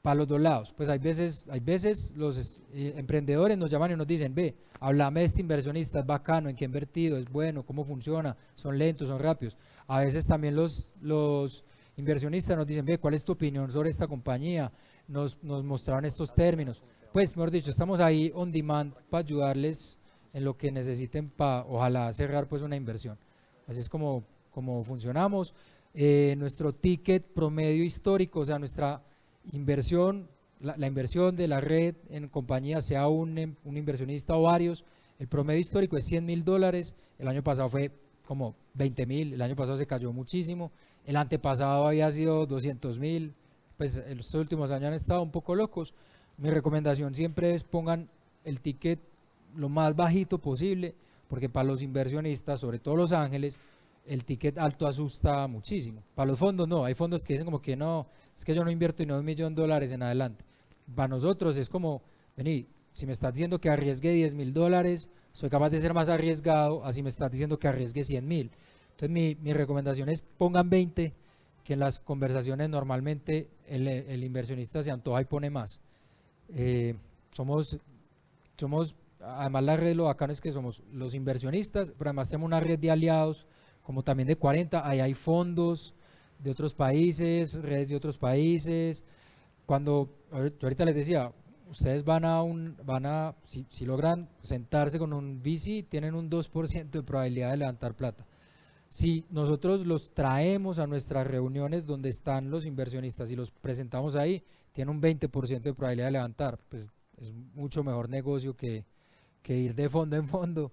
Para los dos lados, pues hay veces los emprendedores nos llaman y nos dicen, ve, háblame de este inversionista, es bacano, en qué ha invertido, es bueno, cómo funciona, son lentos, son rápidos. A veces también los inversionistas nos dicen, ve, ¿cuál es tu opinión sobre esta compañía? Nos mostraron estos términos. Pues, mejor dicho, estamos ahí on demand para ayudarles en lo que necesiten para, ojalá, cerrar pues una inversión. Así es como funcionamos. nuestro ticket promedio histórico, o sea, nuestra inversión, la inversión de la red en compañías, sea un inversionista o varios, el promedio histórico es $100.000, el año pasado fue como 20.000, el año pasado se cayó muchísimo, el antepasado había sido 200.000, pues estos últimos años han estado un poco locos. Mi recomendación siempre es pongan el ticket lo más bajito posible, porque para los inversionistas, sobre todo los ángeles, el ticket alto asusta muchísimo. Para los fondos no, hay fondos que dicen como que no, es que yo no invierto y no $1.000.000 en adelante. Para nosotros es como, vení, si me estás diciendo que arriesgue $10.000, soy capaz de ser más arriesgado, así me estás diciendo que arriesgue 100.000. Entonces mi recomendación es pongan 20, que en las conversaciones normalmente el inversionista se antoja y pone más. Somos, además la red lo bacano es que somos los inversionistas, pero además tenemos una red de aliados, como también de 40, ahí hay fondos de otros países, redes de otros países. Cuando, yo ahorita les decía, ustedes si logran sentarse con un VC, tienen un 2% de probabilidad de levantar plata. Si nosotros los traemos a nuestras reuniones donde están los inversionistas y los presentamos ahí, tienen un 20% de probabilidad de levantar, pues es mucho mejor negocio que ir de fondo en fondo.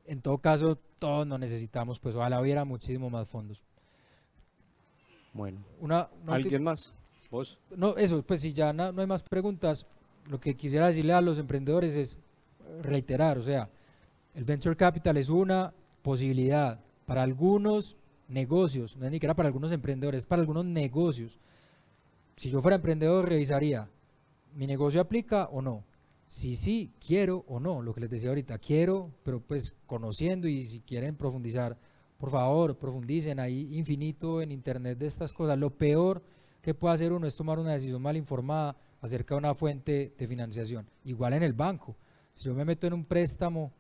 En todo caso, todos no necesitamos, pues ojalá hubiera muchísimo más fondos. Bueno, Una ¿alguien más? ¿Vos? No, eso, pues si ya no hay más preguntas, lo que quisiera decirle a los emprendedores es reiterar, o sea, el Venture Capital es una posibilidad para algunos negocios, no es ni siquiera para algunos emprendedores, es para algunos negocios. Si yo fuera emprendedor, revisaría, ¿mi negocio aplica o no? Si sí, quiero o no, lo que les decía ahorita, quiero, pero pues conociendo, y si quieren profundizar, por favor, profundicen, hay infinito en internet de estas cosas. Lo peor que puede hacer uno es tomar una decisión mal informada acerca de una fuente de financiación. Igual en el banco, si yo me meto en un préstamo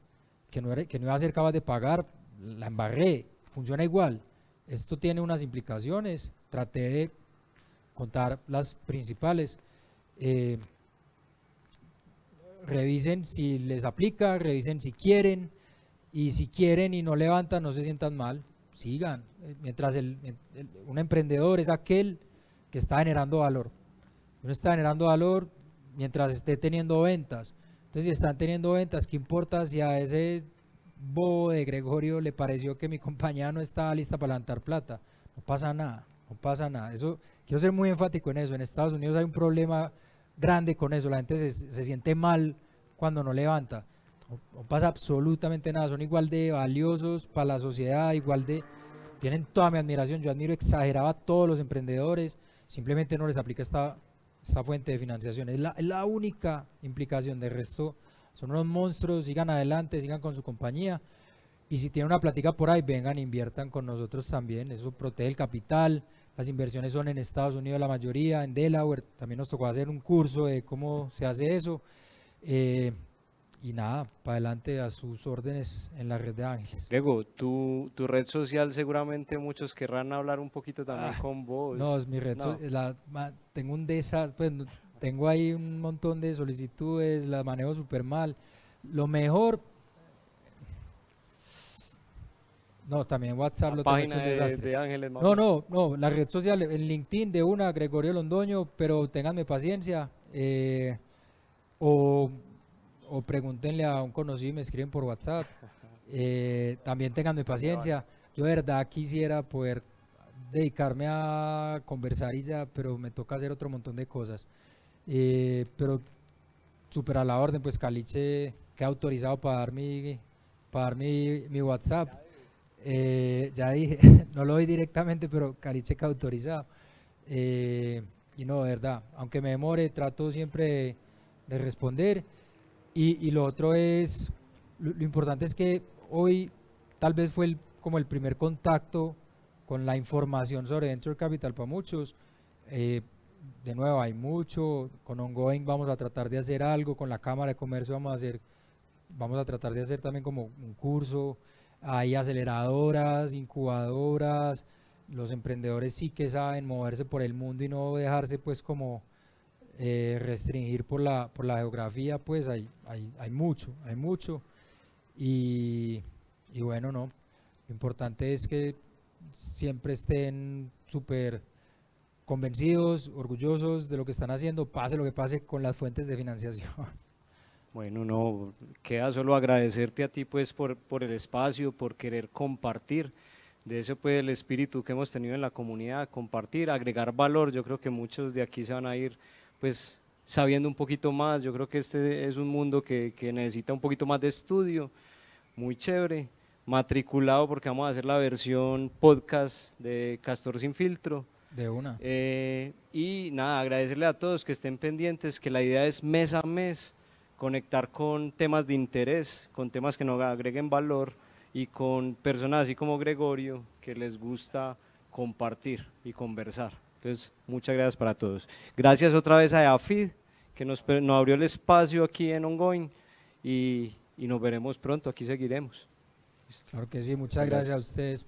que no iba a ser capaz de pagar, la embarré, funciona igual. Esto tiene unas implicaciones, traté de contar las principales. Revisen si les aplica, revisen si quieren, y si quieren y no levantan, no se sientan mal, sigan. Mientras un emprendedor es aquel que está generando valor. Uno está generando valor mientras esté teniendo ventas. Entonces, si están teniendo ventas, ¿qué importa si a ese bobo de Gregorio le pareció que mi compañía no estaba lista para levantar plata? No pasa nada, no pasa nada. Eso, quiero ser muy enfático en eso. En Estados Unidos hay un problema grande con eso, la gente se siente mal cuando no levanta. No pasa absolutamente nada, son igual de valiosos para la sociedad, tienen toda mi admiración. Yo admiro exagerado a todos los emprendedores, simplemente no les aplica esta fuente de financiación, es la única implicación. De resto son unos monstruos, sigan adelante, sigan con su compañía, y si tienen una plática por ahí, vengan, inviertan con nosotros también, eso protege el capital. Las inversiones son en Estados Unidos la mayoría, en Delaware, también nos tocó hacer un curso de cómo se hace eso, y nada, para adelante a sus órdenes en la red de ángeles. Diego, tu red social seguramente muchos querrán hablar un poquito también con vos. No, es mi red social, tengo un desastre, pues, tengo ahí un montón de solicitudes, las manejo súper mal. Lo mejor... No, también WhatsApp lo tengo hecho un desastre. De Ángeles. No, la red social, en LinkedIn de una, Gregorio Londoño, pero ténganme paciencia, o pregúntenle a un conocido y me escriben por WhatsApp. También ténganme paciencia. Yo de verdad quisiera poder dedicarme a conversar y ya, pero me toca hacer otro montón de cosas. Pero súper a la orden, pues Caliche queda autorizado para dar mi WhatsApp. Ya dije, no lo doy directamente, pero Caliche queda autorizado. Y no, de verdad, aunque me demore, trato siempre de responder. Y lo otro es, lo importante es que hoy tal vez fue como el primer contacto con la información sobre Venture Capital para muchos. De nuevo, hay mucho, con Ongoing vamos a tratar de hacer algo, con la Cámara de Comercio vamos a tratar de hacer también como un curso. Hay aceleradoras, incubadoras, los emprendedores sí que saben moverse por el mundo y no dejarse pues como restringir por la geografía, pues hay mucho, y bueno, no, lo importante es que siempre estén súper convencidos, orgullosos de lo que están haciendo, pase lo que pase con las fuentes de financiación. Bueno, no, queda solo agradecerte a ti pues por el espacio, por querer compartir. De eso pues el espíritu que hemos tenido en la comunidad, compartir, agregar valor. Yo creo que muchos de aquí se van a ir pues sabiendo un poquito más. Yo creo que este es un mundo que necesita un poquito más de estudio, muy chévere, matriculado porque vamos a hacer la versión podcast de Castor Sin Filtro. De una. Y nada, agradecerle a todos que estén pendientes, que la idea es mes a mes conectar con temas de interés, con temas que nos agreguen valor y con personas así como Gregorio que les gusta compartir y conversar. Entonces, muchas gracias para todos. Gracias otra vez a AFID que nos abrió el espacio aquí en Ongoing y nos veremos pronto, aquí seguiremos. Claro que sí, muchas gracias a ustedes